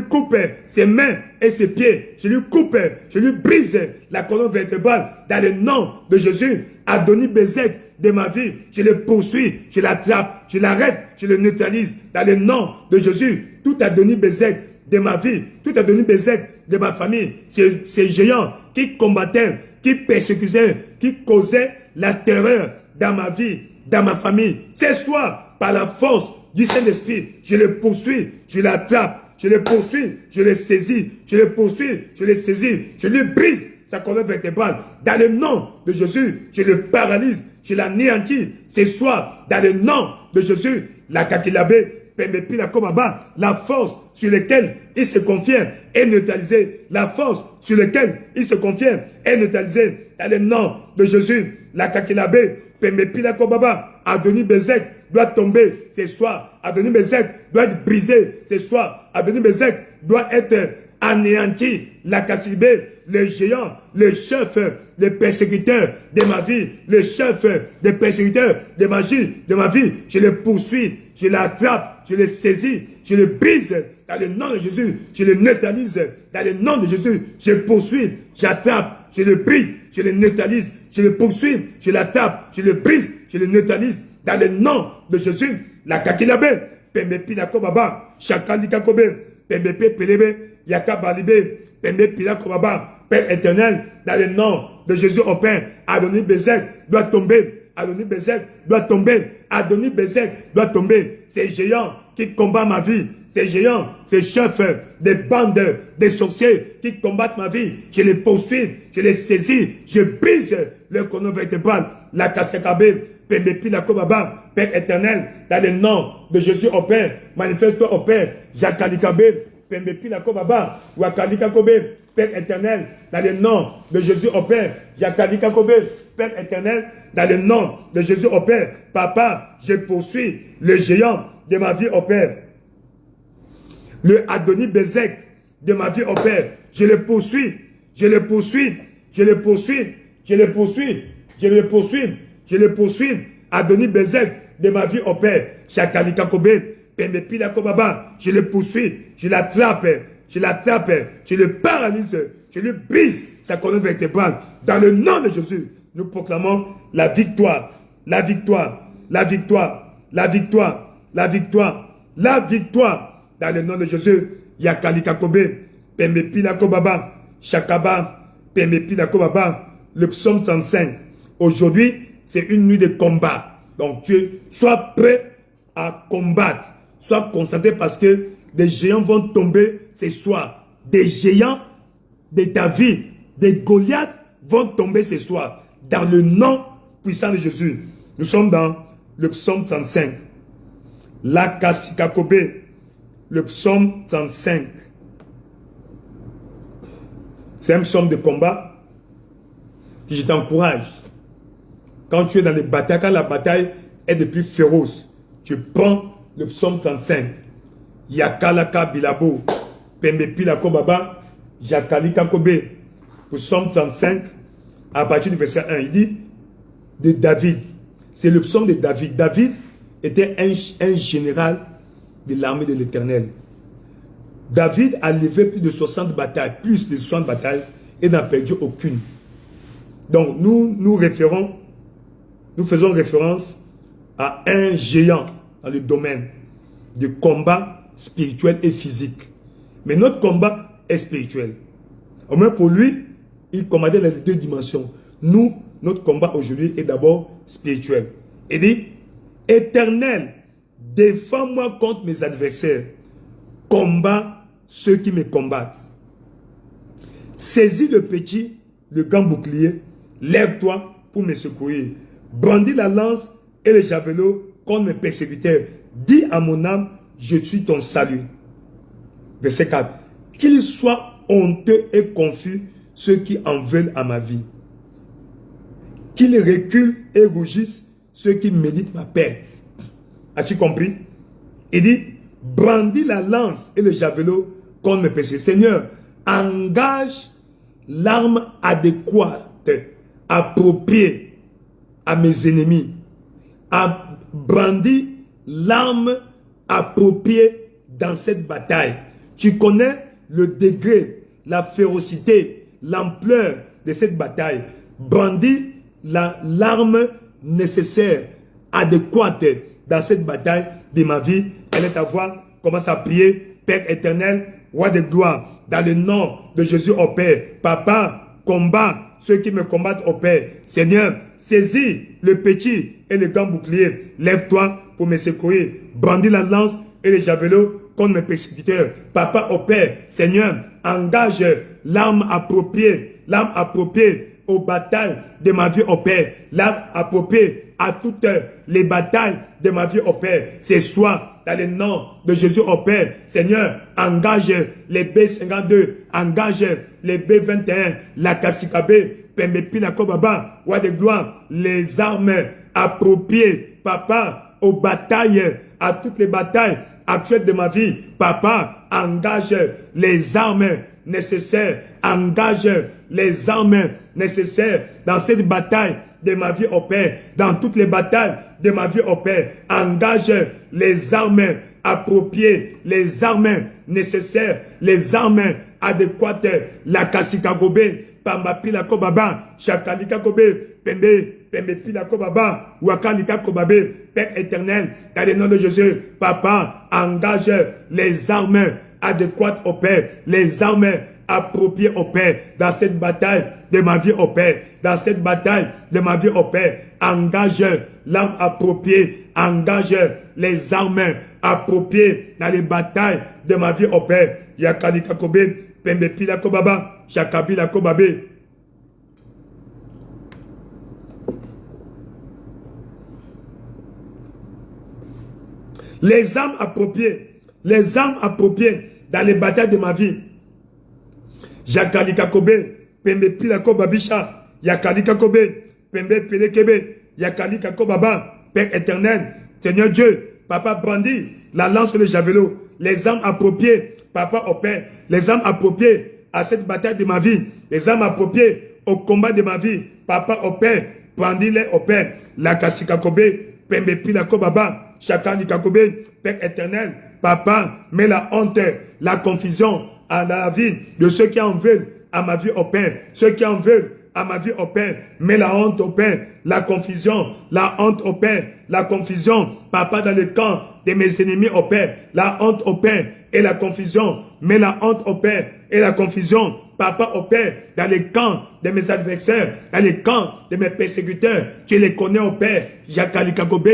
coupe ses mains et ses pieds, je lui coupe, je lui brise la colonne vertébrale dans le nom de Jésus. Adoni Bezek de ma vie, je le poursuis, je l'attrape, je l'arrête, je le neutralise dans le nom de Jésus. Tout Adoni Bezek de ma vie, tout Adoni Bezek de ma famille, ces géants qui combattaient, qui persécutaient, qui causaient la terreur dans ma vie, dans ma famille. Ce soir, par la force du Saint-Esprit, je le poursuis, je l'attrape, je le poursuis, je le saisis, je le poursuis, je le saisis, je lui brise sa colonne vertébrale. Dans le nom de Jésus, je le paralyse, je l'anéantis. Ce soir, dans le nom de Jésus, la Kakilabé, Pembepi, la Kobaba, la force sur laquelle il se confie est neutralisée. La force sur laquelle il se confie est neutralisée. Dans le nom de Jésus, la Kakilabé, Pembepi, la Kobaba, Adoni Bezek doit tomber ce soir. Adoni Bezek doit être brisé ce soir. Adoni Bezek doit être anéanti. La Kassibé, le géant, le chef des persécuteurs de ma vie, le chef des persécuteurs de ma vie, je le poursuis, je l'attrape, je le saisis, je le brise dans le nom de Jésus, je le neutralise dans le nom de Jésus, je poursuis, j'attrape, je le brise, je le neutralise, je le poursuis, je l'attrape, je le brise, je le neutralise dans le nom de Jésus. La Kakilabé, Pembepi la Kobaba, Chakali Kakobe, Pembepe Pelebe, Yakabalibé, Pembe Pila Kobaba, Père éternel, dans le nom de Jésus au Père, Adoni Bezek doit tomber, Adoni Bezek doit tomber, Adoni Bezek doit tomber. Ces géants qui combattent ma vie, ces géants, ces chefs des bandes, des sorciers qui combattent ma vie, je les poursuis, je les saisis, je brise leur colonne vertébrale, la Kasekabé, Pembe Pila Kobaba, Père éternel, dans le nom de Jésus au Père, manifeste-toi au Père, Jakalikabé, Pembepi la Kobaba, Wakalika Kobe, Père éternel, dans le nom de Jésus au Père, Yakalika Kobe, Père éternel, dans le nom de Jésus au Père, Papa, je poursuis le géant de ma vie au Père, le Adoni Bezek de ma vie au Père, je le poursuis, je le poursuis, je le poursuis, je le poursuis, je le poursuis, je le poursuis, Adoni Bezek de ma vie au Père, Yakalika Kobe, Pembepi la Kobaba, je le poursuis, je l'attrape, je le paralyse, je lui brise sa colonne vertébrale. Dans le nom de Jésus, nous proclamons la victoire, la victoire, la victoire, la victoire, la victoire, la victoire. Dans le nom de Jésus, Yakalika Kobe, Pembepi la Kobaba, Shakaba, Pembepi la Kobaba, le psaume 35. Aujourd'hui, c'est une nuit de combat. Donc, sois prêt à combattre. Sois concentré parce que des géants vont tomber ce soir. Des géants de ta vie, des Goliaths vont tomber ce soir. Dans le nom puissant de Jésus. Nous sommes dans le psaume 35. La Kassikakobe, le psaume 35. C'est un psaume de combat. Je t'encourage. Quand tu es dans les batailles, quand la bataille est de plus féroce, tu prends le psaume 35. Yakalaka Bilabo, Pembepi la Kobaba, Yakalika Kobe. Psaume 35, à partir du verset 1, il dit de David. C'est le psaume de David. David était un général de l'armée de l'Éternel. David a levé plus de 60 batailles, plus de 60 batailles, et n'a perdu aucune. Donc nous faisons référence à un géant dans le domaine du combat spirituel et physique. Mais notre combat est spirituel. Au moins pour lui, il combattait les deux dimensions. Nous, notre combat aujourd'hui est d'abord spirituel. Il dit, Éternel, défends-moi contre mes adversaires. Combat ceux qui me combattent. Saisis le petit, le grand bouclier. Lève-toi pour me secourir. Brandis la lance et le javelot contre mes persécuteurs. Dis à mon âme, je suis ton salut. Verset 4. Qu'ils soient honteux et confus, ceux qui en veulent à ma vie. Qu'ils reculent et rougissent, ceux qui méditent ma perte. As-tu compris? Il dit, brandis la lance et le javelot contre mes péchés. Seigneur, engage l'arme adéquate, appropriée à mes ennemis. Brandis l'arme appropriée dans cette bataille. Tu connais le degré, la férocité, l'ampleur de cette bataille. Brandis l'arme nécessaire, adéquate dans cette bataille de ma vie. Elle est à voir. Commence à prier. Père éternel, roi de gloire, dans le nom de Jésus au Père. Papa, combat ceux qui me combattent au Père. Seigneur, saisis le petit et le grand bouclier. Lève-toi pour me secourir. Brandis la lance et le javelot contre mes persécuteurs. Papa au Père, Seigneur, engage l'arme appropriée aux batailles de ma vie au Père. L'arme appropriée à toutes les batailles de ma vie au Père. C'est soit dans le nom de Jésus au Père. Seigneur, engage les B52, engage les B21, la Kassikabé, Pembepi, la Kobaba, roi de gloire, les armes appropriées, papa, aux batailles, à toutes les batailles actuelles de ma vie. Papa, engage les armes nécessaires, engage les armes nécessaires dans cette bataille de ma vie au Père, dans toutes les batailles de ma vie au Père. Engage les armes appropriées, les armes nécessaires, les armes adéquates. La Kassikagobé, Pambapi la Kobaba, Chakalika Kobe, Pembe Pila Kobaba, Wakalika Kobabe, Père éternel, dans le nom de Jésus, Papa, engage les armes adéquates au Père, les armes appropriées au Père, dans cette bataille de ma vie au Père, dans cette bataille de ma vie au Père. Engage l'arme appropriée, engage les armes appropriées dans les batailles de ma vie au Père. Yakalika Kobe, Pembe Pila Kobaba, Chakabila Kobabe. Les armes appropriées dans les batailles de ma vie. Jakalika Kobe, Pembe Pila Kobabisha, Yakalika Kobe, Pembe Pile Kebe, Yakalika Kobaba, Père éternel, Seigneur Dieu, Papa brandit la lance et le javelot, les armes appropriées, Papa au Père, les armes appropriées à cette bataille de ma vie, les armes appropriées au combat de ma vie, Papa au Père, brandis-les au Père, la Kasika Kobe, Pembe Pila Kobaba, Chakalika Kobe, Père éternel, Papa, mets la honte, la confusion à la vie de ceux qui en veulent à ma vie au Père, ceux qui en veulent à ma vie au Père, mets la honte au Père, la confusion, la honte au Père, la confusion, Papa, dans le camp de mes ennemis au Père, la honte au Père et la confusion, mets la honte au Père et la confusion, Papa au Père, dans les camps de mes adversaires, dans les camps de mes persécuteurs, tu les connais au Père, Yakalika Kobe,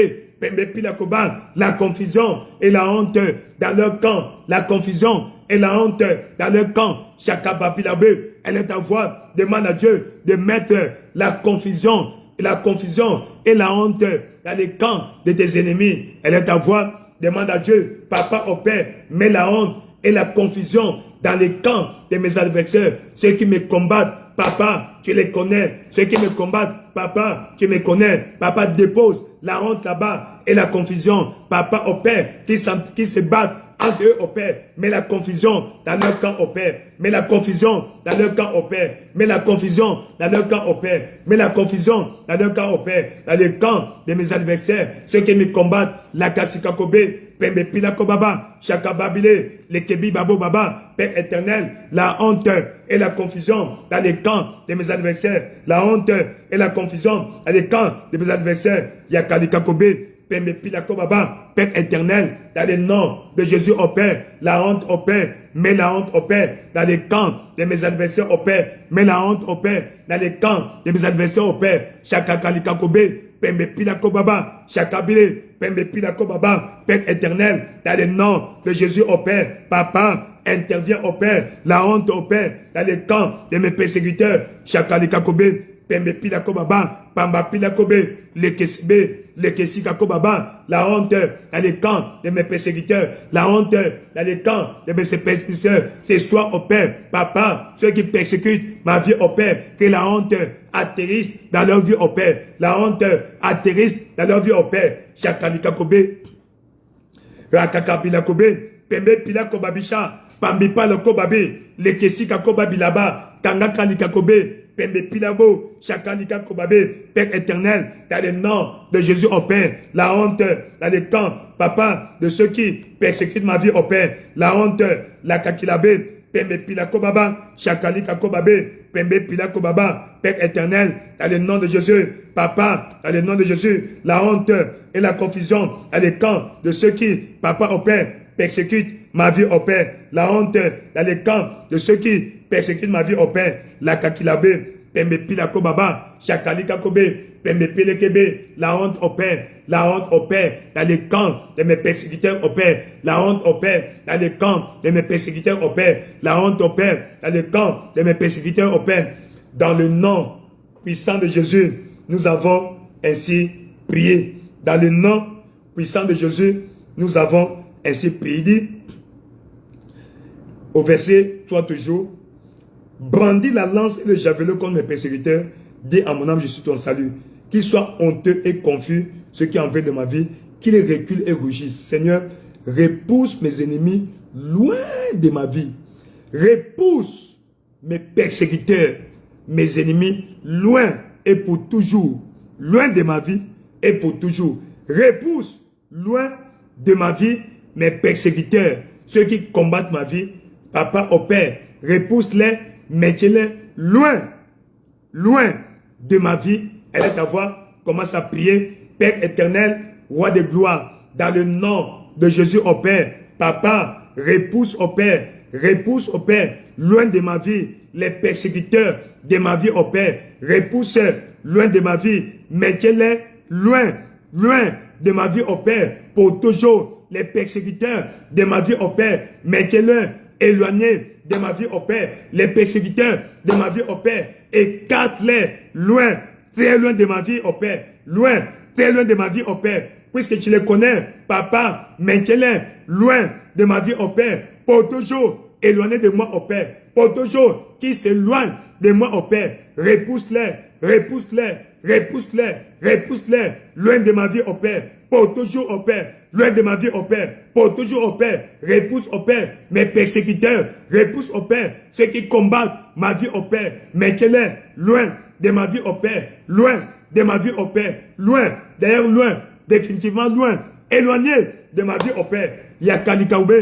la confusion et la honte dans leur camp, la confusion et la honte dans leur camp, Chakababilabe, elle est à voir, demande à Dieu de mettre la confusion et la honte dans les camps de tes ennemis. Elle est à voir, demande à Dieu, Papa au Père, mets la honte et la confusion dans les camps de mes adversaires, ceux qui me combattent. Papa, tu les connais. Ceux qui me combattent, Papa, tu me connais. Papa, dépose la honte là-bas et la confusion. Papa, au Père, qui se battent entre eux au Père. Mets la confusion dans leur camp au Père. Mets la confusion dans leur camp au Père. Mets la confusion dans leur camp au Père. Mets la confusion dans leur camp au Père. Dans le camp de mes adversaires, ceux qui me combattent, la Kasika Kobe, Pembe Pila Kobaba, Chakababile, le Kebi Babo Baba, Père éternel, la honte et la confusion dans les camps de mes adversaires, la honte et la confusion dans les camps de mes adversaires, Yakalika Kobe, Pembe Pila Kobaba, Père éternel, dans le nom de Jésus au Père, la honte au Père, mets la honte au Père, dans les camps de mes adversaires au Père, mets la honte au Père, dans les camps de mes adversaires au Père, Chakakalika Kobe, Pembe Pila Kobaba, Chakabile, Pembe Pila Kobaba, Père éternel, dans le nom de Jésus au Père, Papa, interviens au Père, la honte au Père, dans les camps de mes persécuteurs, Chakalika Kobe, Pembe Pila Kobaba, Pamba Pila Kobe, le Kesbe, le Kessikako Baba, la honte dans les camps de mes persécuteurs, la honte dans les camps de mes persécuteurs, ce soir au Père, Papa, ceux qui persécutent ma vie au Père, que la honte atterrisse dans leur vie au Père, la honte atterrisse dans leur vie au Père, Chakalika Kobe, Rakakapila Kobe, Pembe Pila Kobabisha, Pambipa le Kobabe, le Kessikako Babilaba, Tangaka Likakobe, Pembe Pilabo, Chakalika Kobabe, Père éternel, dans le nom de Jésus au Père, la honte dans les camps, Papa, de ceux qui persécutent ma vie au Père, la honte, la Kakilabe, Pembe Pilako Baba, Chakalika Kobabe, Pembe Pilako Baba, Père éternel, dans le nom de Jésus, Papa, dans le nom de Jésus, la honte et la confusion dans les camps de ceux qui, Papa au Père, persécutent ma vie au Père, la honte dans les camps de ceux qui persécutent ma vie au Père, la Kakilabe, Pembe Pilako Baba, Chakalika Kobe, Pembe Pilekebe, la honte au Père, la honte au Père, dans les camps de mes persécuteurs au Père, la honte au Père, dans les camps de mes persécuteurs au Père, la honte au Père, dans les camps de mes persécuteurs au Père, dans le nom puissant de Jésus, nous avons ainsi prié. Dans le nom puissant de Jésus, nous avons ainsi prié. Dit, au verset 3 toujours, brandis la lance et le javelot contre mes persécuteurs, dis à mon âme, je suis ton salut. Qu'ils soient honteux et confus, ceux qui en veulent de ma vie, qu'ils reculent et rougissent. Seigneur, repousse mes ennemis loin de ma vie. Repousse mes persécuteurs, mes ennemis, loin et pour toujours. Loin de ma vie et pour toujours. Repousse loin de ma vie mes persécuteurs, ceux qui combattent ma vie. Papa au Père, repousse-les, mettez-les loin, loin de ma vie. Elle est ta voix, commence à prier. Père éternel, roi de gloire, dans le nom de Jésus au Père, Papa, repousse au Père, loin de ma vie, les persécuteurs de ma vie au Père, repousse loin de ma vie, mettez-les loin, loin de ma vie au Père, pour toujours, les persécuteurs de ma vie au Père, mettez-les éloignés de ma vie au Père, les persécuteurs de ma vie au Père, écarte-les loin, très loin de ma vie au Père, loin, très loin de ma vie au Père, puisque tu les connais, Papa, maintiens-les loin de ma vie au Père, pour toujours éloignés de moi au Père, pour toujours qui s'éloignent de moi au Père, repousse-les, repousse-les, repousse-les, repousse-les, loin de ma vie au Père, pour toujours au Père, loin de ma vie au Père, pour toujours au Père, repousse au Père, mes persécuteurs, repousse au Père, ceux qui combattent ma vie au Père, mettez-les loin de ma vie au Père, loin de ma vie au Père, loin, d'ailleurs loin, définitivement loin, éloigné de ma vie au Père, Yakalikaoube,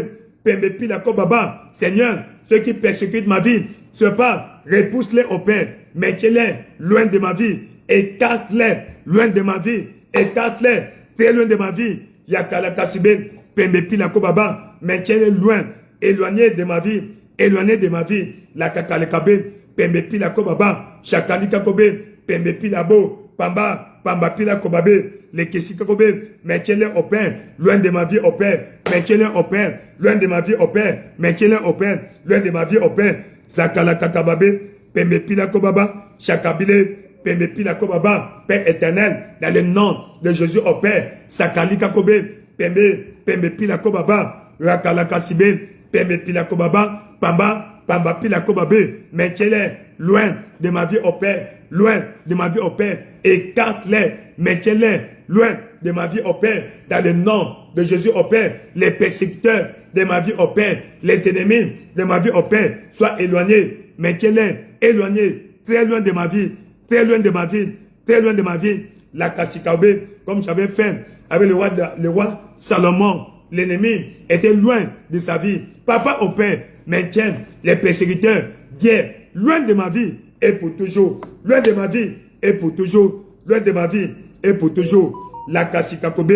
Pembepi la Kobaba, Seigneur, ceux qui persécutent ma vie, ce pas, repousse-les au Père, mettez-les loin de ma vie, écarte-les loin de ma vie, écarte-les très loin de ma vie, Yakalakasibe, Pembepi la Kobaba, mettez-les loin, éloignés de ma vie, éloignés de ma vie, la Kakalekabe, Pembepi la Kobaba, Chakalika Kobe, Pembepi la Bo, Pamba, Pamba Pila Kobabe, les Kessika Kobe, mettez-les au Père, loin de ma vie au Père, mettez-les au Père, loin de ma vie au Père, mettez-les au Père, loin de ma vie au Père, Zakalaka Kababe, Pembepi la Kobaba, Chakabile, Pembepi la Kobaba, Père éternel, dans le nom de Jésus au Père, Sakalika Kobe, Pembepi la Kobaba, Rakalaka Sibe, Pembepi la Kobaba, Pamba, Pamba Pila Kobabe, mettez-les loin de ma vie au Père, loin de ma vie au Père, écarte-les, mettez-les loin de ma vie au Père, dans le nom de Jésus au Père, les persécuteurs de ma vie au Père, les ennemis de ma vie au Père, soient éloignés, mettez-les éloignés, très loin de ma vie, très loin de ma vie, très loin de ma vie, la Kassikaoube, comme j'avais fait avec le roi Salomon, l'ennemi était loin de sa vie, Papa au Père, maintiens les persécuteurs, guerre, loin de ma vie et pour toujours, loin de ma vie et pour toujours, loin de ma vie et pour toujours. La Kassika Kobe,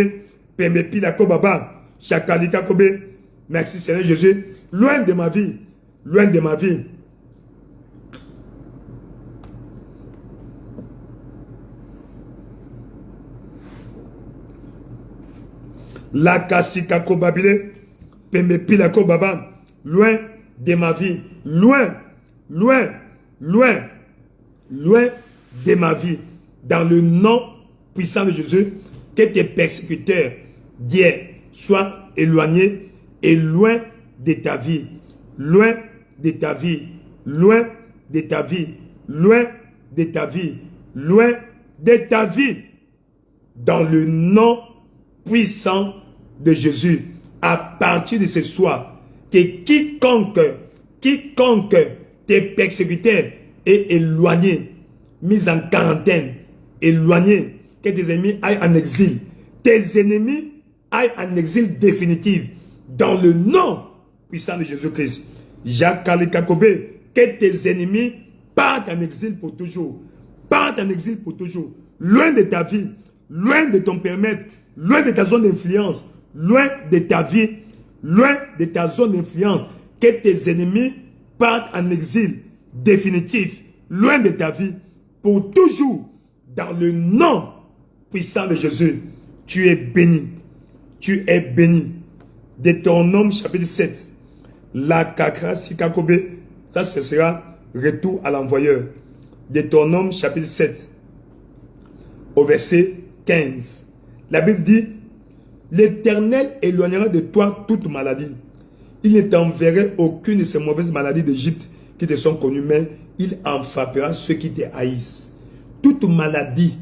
Pembepi la Kobaba, Chakalika Kobe, merci Seigneur Jésus, loin de ma vie, loin de ma vie. La Kassika Kobabile, Pembepi la Kobaba, loin de ma vie, loin, loin, loin, loin de ma vie. Dans le nom puissant de Jésus, que tes persécuteurs d'hier soient éloignés et loin de ta vie. Loin de ta vie. Loin de ta vie. Loin de ta vie. Loin de ta vie. Dans le nom puissant de Jésus, à partir de ce soir, que quiconque tes persécuteurs est éloigné, mis en quarantaine, éloigné, que tes ennemis aillent en exil. Tes ennemis aillent en exil définitif. Dans le nom puissant de Jésus-Christ. Jacques Kalikakobe, que tes ennemis partent en exil pour toujours. Partent en exil pour toujours. Loin de ta vie, loin de ton périmètre, loin de ta zone d'influence, loin de ta vie, loin de ta zone d'influence. Que tes ennemis partent en exil définitif, loin de ta vie, pour toujours. Dans le nom puissant de Jésus, tu es béni. Tu es béni. Deutéronome chapitre 7. La kakra sikakobe, ça ce sera retour à l'envoyeur. Deutéronome chapitre 7, au verset 15. La Bible dit, l'Éternel éloignera de toi toute maladie. Il ne t'enverrait aucune de ces mauvaises maladies d'Égypte qui te sont connues, mais il en frappera ceux qui te haïssent. Toute maladie,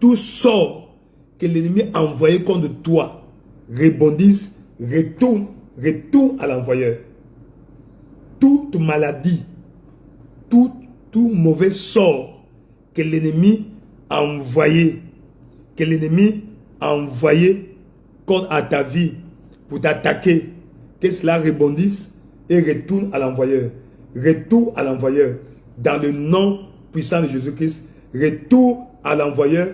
tout sort que l'ennemi a envoyé contre toi, rebondisse, retourne à l'envoyeur. Toute maladie, tout mauvais sort que l'ennemi a envoyé, contre à ta vie pour t'attaquer, que cela rebondisse et retourne à l'envoyeur. Retour à l'envoyeur dans le nom puissant de Jésus-Christ. Retour à l'envoyeur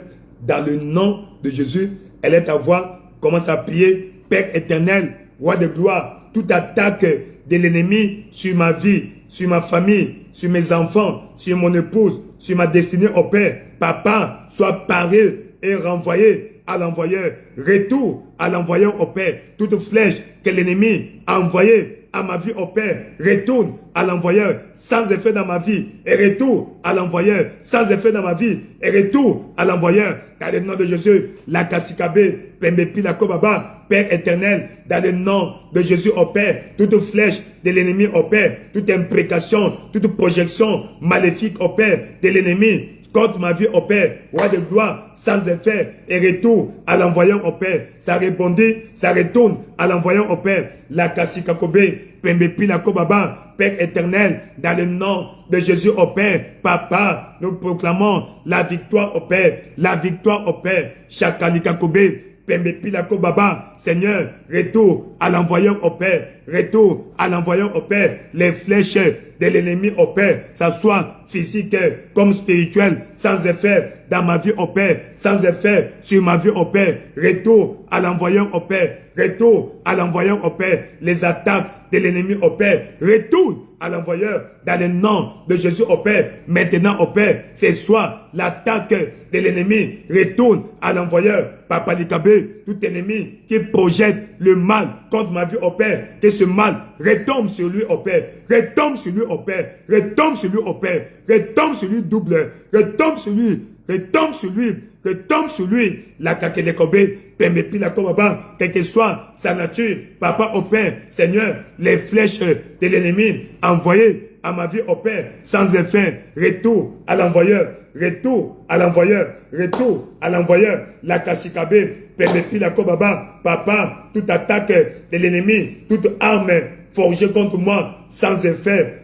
dans le nom de Jésus. Elle est ta voix. Commence à prier. Père éternel, roi de gloire, toute attaque de l'ennemi sur ma vie, sur ma famille, sur mes enfants, sur mon épouse, sur ma destinée au Père. Papa, sois paré et renvoyé à l'envoyeur. Retour à l'envoyeur au Père. Toute flèche que l'ennemi a envoyée à ma vie au Père, retourne à l'envoyeur sans effet dans ma vie, et retour à l'envoyeur sans effet dans ma vie, et retour à l'envoyeur dans le nom de Jésus. La Kassikabe, Pembepi, la Kobaba, Père éternel, dans le nom de Jésus au Père, toute flèche de l'ennemi au Père, toute imprécation, toute projection maléfique au Père de l'ennemi contre ma vie au Père, roi de gloire, sans effet, et retour à l'envoyant au Père. Ça rebondit, ça retourne à l'envoyant au Père. La Kassikakobe, Pembepi, la Kobaba, Père éternel, dans le nom de Jésus au Père. Papa, nous proclamons la victoire au Père, la victoire au Père. Shakalikakobe, Pembepi, la Kobaba, Seigneur, retour à l'envoyant au Père, retour à l'envoyant au Père. Les flèches de l'ennemi au Père, ça soit physique comme spirituel, sans effet dans ma vie au Père, sans effet sur ma vie au Père. Retour à l'envoyant au Père, retour à l'envoyant au Père. Les attaques de l'ennemi au Père, retour à l'envoyeur dans le nom de Jésus au Père. Maintenant au Père, c'est soit l'attaque de l'ennemi, retourne à l'envoyeur. Papa Likabe, tout ennemi qui projette le mal contre ma vie au Père, que ce mal retombe sur lui au Père, retombe sur lui au Père, retombe sur lui au Père, retombe sur lui double, retombe sur lui, retombe sur lui, retombe sur lui. La Kakedekobe, Pembepi la Kobaba, quelle que soit sa nature, Papa au Père, Seigneur, les flèches de l'ennemi envoyées à ma vie au Père, sans effet, retour à l'envoyeur, retour à l'envoyeur, retour à l'envoyeur. La Kassikabe, Pembepi la Kobaba, Papa, toute attaque de l'ennemi, toute arme forgée contre moi, sans effet,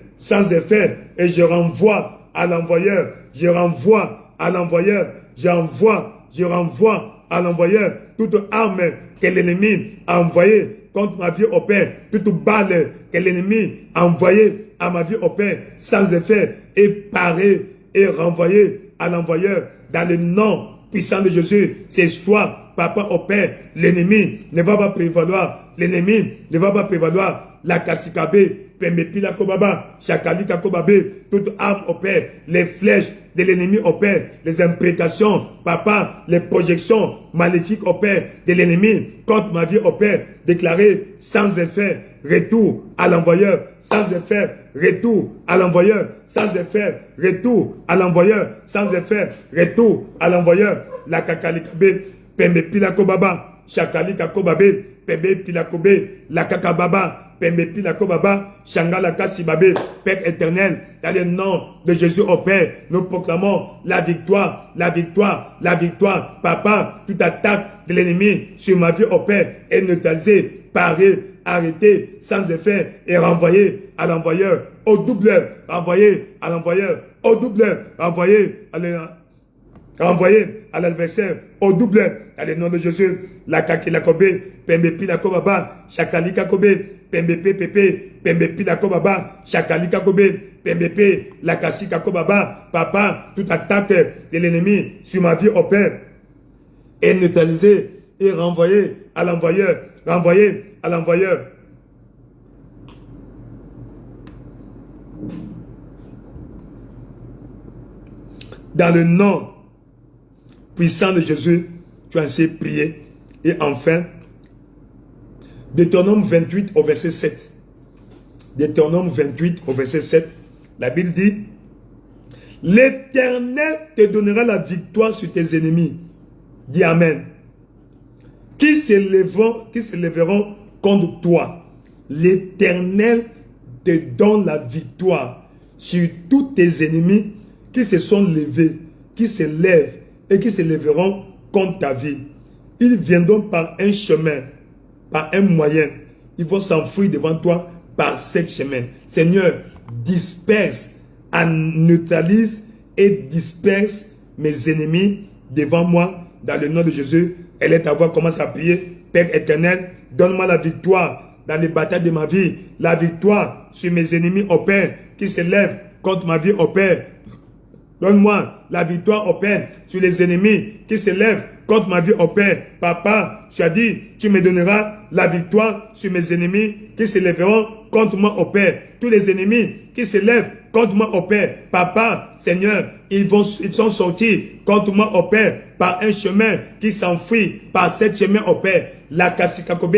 et je renvoie à l'envoyeur, je renvoie à l'envoyeur, je renvoie à l'envoyeur toute arme que l'ennemi a envoyée contre ma vie au Père, toute balle que l'ennemi a envoyée à ma vie au Père, sans effet, et parée et renvoyée à l'envoyeur dans le nom puissant de Jésus. C'est soit, Papa au Père, l'ennemi ne va pas prévaloir, l'ennemi ne va pas prévaloir. La Kassikabe, Pembepi la Kobaba, Shakalika Kobabe, toute arme au Père, les flèches de l'ennemi au Père, les imprécations, Papa, les projections maléfiques au Père de l'ennemi contre ma vie au Père, déclaré sans effet, retour à l'envoyeur, sans effet, retour à l'envoyeur, sans effet, retour à l'envoyeur, sans effet, retour à l'envoyeur. La Kakalikabe, Pembe Pilako Baba, Chakali Kako Babe, Pembe Pilakobe, la Kakababa, Pembe Pilako Baba, Shangala Kasibabe, Père éternel, dans le nom de Jésus au Père, nous proclamons la victoire, la victoire, la victoire. Papa, toute attaque de l'ennemi sur ma vie au Père est neutralisée, parée, arrêtée, sans effet et renvoyée à l'envoyeur, au doubleur, renvoyé à l'envoyeur, au doubleur, renvoyé à l'adversaire, au doubleur, dans le nom de Jésus, la Kakilakobe, Pembe Pilako Baba, Chakali Kakobe, Pembe Pepe, Pembe Pilako Baba, Chakali Kakobe, Pembe Pe, la Kasi Kako Baba, Papa, toute attaque de l'ennemi sur ma vie au Père est neutralisée et renvoyée à l'envoyeur, renvoyé à l'envoyeur. Dans le nom puissant de Jésus, tu as ainsi prié. Et enfin, Deutéronome 28 au verset 7. Deutéronome 28 au verset 7. La Bible dit, l'Éternel te donnera la victoire sur tes ennemis. Dis Amen. Qui s'élèveront contre toi. L'Éternel te donne la victoire sur tous tes ennemis qui se sont levés, qui se lèvent et qui se lèveront contre ta vie. Ils viendront par un chemin, par un moyen. Ils vont s'enfuir devant toi par ce chemin. Seigneur, disperse, neutralise et disperse mes ennemis devant moi dans le nom de Jésus. Elle est ta voix, commence à prier. Père éternel, donne-moi la victoire dans les batailles de ma vie. La victoire sur mes ennemis au Père qui se lèvent contre ma vie au Père. Donne-moi la victoire au Père sur les ennemis qui se lèvent contre ma vie au Père. Papa, tu as dit, tu me donneras la victoire sur mes ennemis qui se lèveront contre moi au Père. Tous les ennemis qui se lèvent contre moi au Père. Papa, Seigneur, ils sont sortis contre moi au Père par un chemin qui s'enfuit par ce chemin au Père. La Kassikakobe,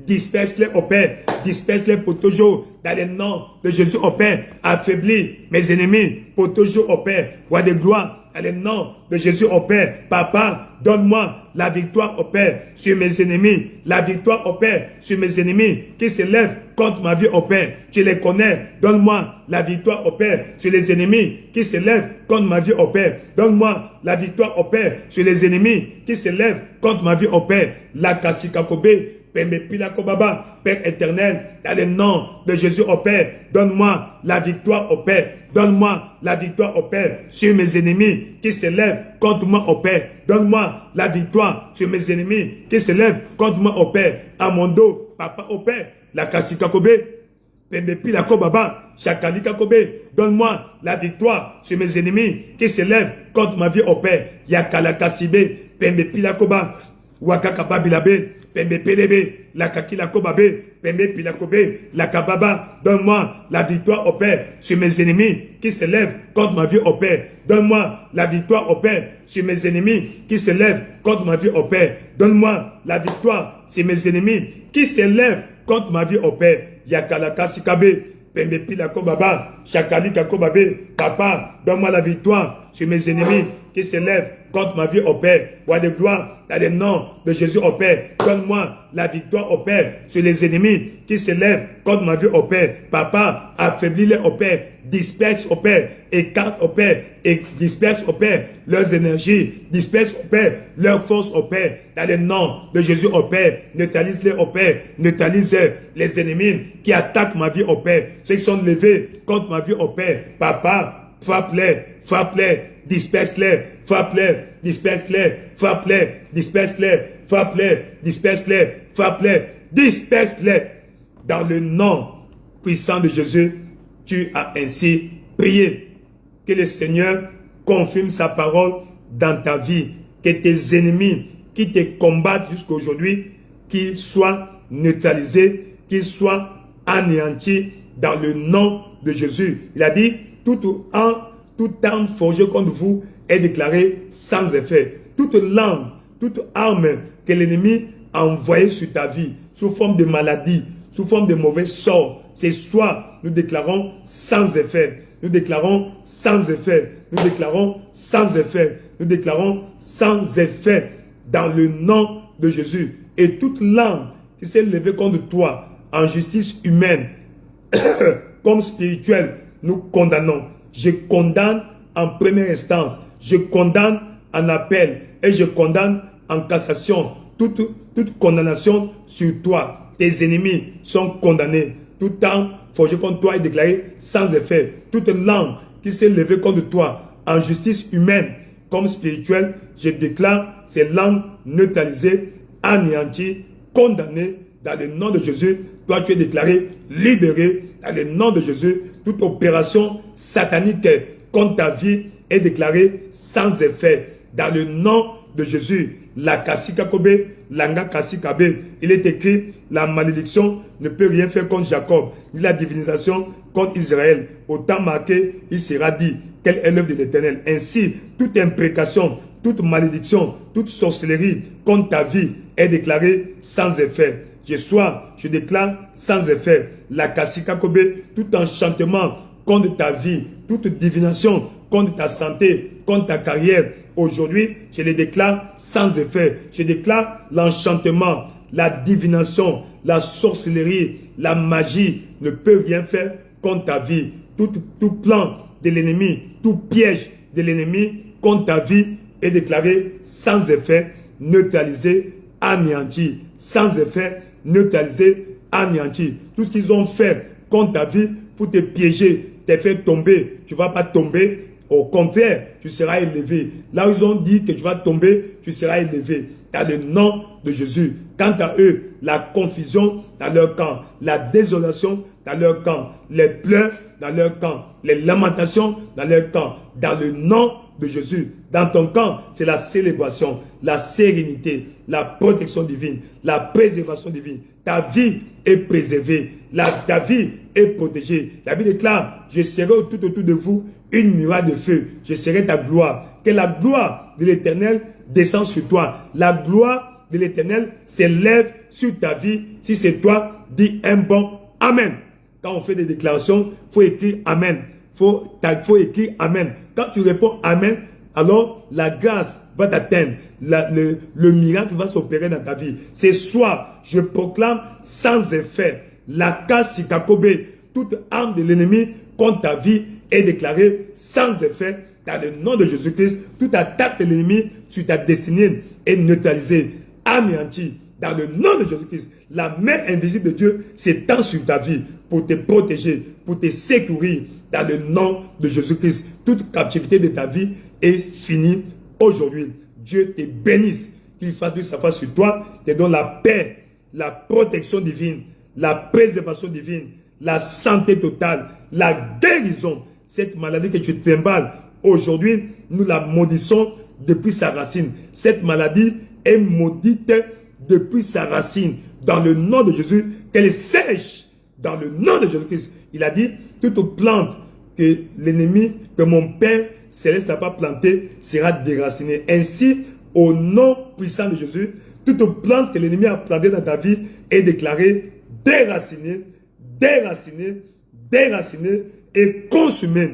disperse-les au Père, disperse-les pour toujours dans le nom de Jésus au Père. Affaiblis mes ennemis pour toujours au Père. Roi de gloire, dans le nom de Jésus au Père. Papa, donne-moi la victoire au Père sur mes ennemis. La victoire au Père sur mes ennemis qui se lèvent contre ma vie au Père. Tu les connais. Donne-moi la victoire au Père sur les ennemis qui se lèvent contre ma vie au Père. Donne-moi la victoire au Père sur les ennemis qui se lèvent contre ma vie au Père. La Kassikakobe, Pembe Pilako Baba, Père éternel, dans le nom de Jésus au Père, donne-moi la victoire au Père. Donne-moi la victoire au Père sur mes ennemis qui se lèvent contre moi au Père. Donne-moi la victoire sur mes ennemis qui se lèvent contre moi au Père. À mon dos, Papa au Père, la Kassikakobe, Pembe Pilako Baba, Chakali Kakobe, donne-moi la victoire sur mes ennemis qui se lèvent contre ma vie au Père. Yakala Kassibe, Pembe Pilako Baba, Wakakaba Bilabe, Pembe Pelebe, la Kakila Kobabe, Pembe Pilakobe, la Kababa. Donne-moi la victoire au Père sur mes ennemis qui se lèvent contre ma vie au Père. Donne-moi la victoire au Père sur mes ennemis qui se lèvent contre ma vie au Père. Donne-moi la victoire sur mes ennemis qui se lèvent contre ma vie au Père. Yakalaka Sikabe, Pembe Pilako Baba, Chakali Kakobabe. Papa, donne-moi la victoire sur mes ennemis qui se lèvent contre ma vie au Père. Roi de gloire, dans le nom de Jésus au Père. Donne-moi la victoire au Père sur les ennemis qui se lèvent contre ma vie au Père. Papa, affaiblis-les au Père. Disperse au Père. Écarte au Père. Et disperse au Père leurs énergies. Disperse au Père leurs forces au Père. Dans le nom de Jésus au Père. Neutralise-les au Père. Neutralise les ennemis qui attaquent ma vie au Père. Ceux qui sont levés contre ma vie au Père. Papa, frappe-les. Frappe-les. Disperse-les. Frappe-les. Disperse-les. Frappe-les. Disperse-les. Frappe-les. Disperse-les. Frappe-les. Disperse-les. Dans le nom puissant de Jésus, tu as ainsi prié. Que le Seigneur confirme sa parole dans ta vie. Que tes ennemis qui te combattent jusqu'à aujourd'hui, qu'ils soient neutralisés, qu'ils soient anéantis dans le nom de Jésus. Il a dit, toute arme forgée contre vous est déclarée sans effet. Toute langue, toute arme que l'ennemi a envoyée sur ta vie, sous forme de maladie, sous forme de mauvais sort, ce soir, nous déclarons sans effet. Nous déclarons sans effet. Nous déclarons sans effet. Nous déclarons sans effet. dans le nom de Jésus. Et toute langue qui s'est levée contre toi en justice humaine comme spirituelle, nous condamnons. Je condamne en première instance, je condamne en appel et je condamne en cassation toute condamnation sur toi. Tes ennemis sont condamnés. Tout temps forgé contre toi est déclaré sans effet. Toute langue qui s'est levée contre toi en justice humaine comme spirituelle, je déclare ces langues neutralisées, anéanties, condamnées dans le nom de Jésus. Toi, tu es déclaré libéré dans le nom de Jésus. Toute opération satanique contre ta vie est déclarée sans effet dans le nom de Jésus. La Kassikakobe, Langa Kassikabe. Il est écrit, la malédiction ne peut rien faire contre Jacob, ni la divinisation contre Israël. Au temps marqué, il sera dit, quelle est l'œuvre de l'Éternel. Ainsi, toute imprécation, toute malédiction, toute sorcellerie contre ta vie est déclarée sans effet. Je déclare sans effet. La Kassikakobe, tout enchantement contre ta vie, toute divination contre ta santé, contre ta carrière, aujourd'hui, je les déclare sans effet. Je déclare l'enchantement, la divination, la sorcellerie, la magie ne peut rien faire contre ta vie. Tout plan de l'ennemi, tout piège de l'ennemi contre ta vie est déclaré sans effet, neutralisé, anéanti. Sans effet, neutralisé, anéanti. Tout ce qu'ils ont fait contre ta vie pour te piéger, te faire tomber, tu ne vas pas tomber. Au contraire, tu seras élevé. Là où ils ont dit que tu vas tomber, tu seras élevé. Dans le nom de Jésus. Quant à eux, la confusion dans leur camp, la désolation dans leur camp, les pleurs dans leur camp, les lamentations dans leur camp. Dans le nom de Jésus. Dans ton camp, c'est la célébration, la sérénité, la protection divine, la préservation divine. Ta vie est préservée. Ta vie est protégée. La Bible déclare, je serai tout autour de vous une muraille de feu. Je serai ta gloire. Que la gloire de l'Éternel descend sur toi. La gloire de l'Éternel s'élève sur ta vie. Si c'est toi, dis un bon Amen. Quand on fait des déclarations, il faut écrire Amen. Faut écrire Amen. Quand tu réponds Amen, alors la grâce va t'atteindre. Le miracle va s'opérer dans ta vie. Ce soir, je proclame sans effet la Kassikakobe. Toute arme de l'ennemi contre ta vie est déclarée sans effet dans le nom de Jésus-Christ. Toute attaque de l'ennemi sur ta destinée est neutralisée, anéantie dans le nom de Jésus-Christ. La main invisible de Dieu s'étend sur ta vie pour te protéger, pour te sécuriser dans le nom de Jésus-Christ. Toute captivité de ta vie est finie aujourd'hui. Dieu te bénisse, qu'il fasse de sa face sur toi, te donne la paix, la protection divine, la préservation divine, la santé totale, la guérison. Cette maladie que tu trimbales aujourd'hui, nous la maudissons depuis sa racine. Cette maladie est maudite depuis sa racine. Dans le nom de Jésus, qu'elle sèche. Dans le nom de Jésus-Christ. Il a dit, toute plante que l'ennemi, que mon Père Céleste n'a pas plantée, sera déracinée. Ainsi, au nom puissant de Jésus, toute plante que l'ennemi a plantée dans ta vie est déclarée déracinée, déracinée, déracinée et consumée.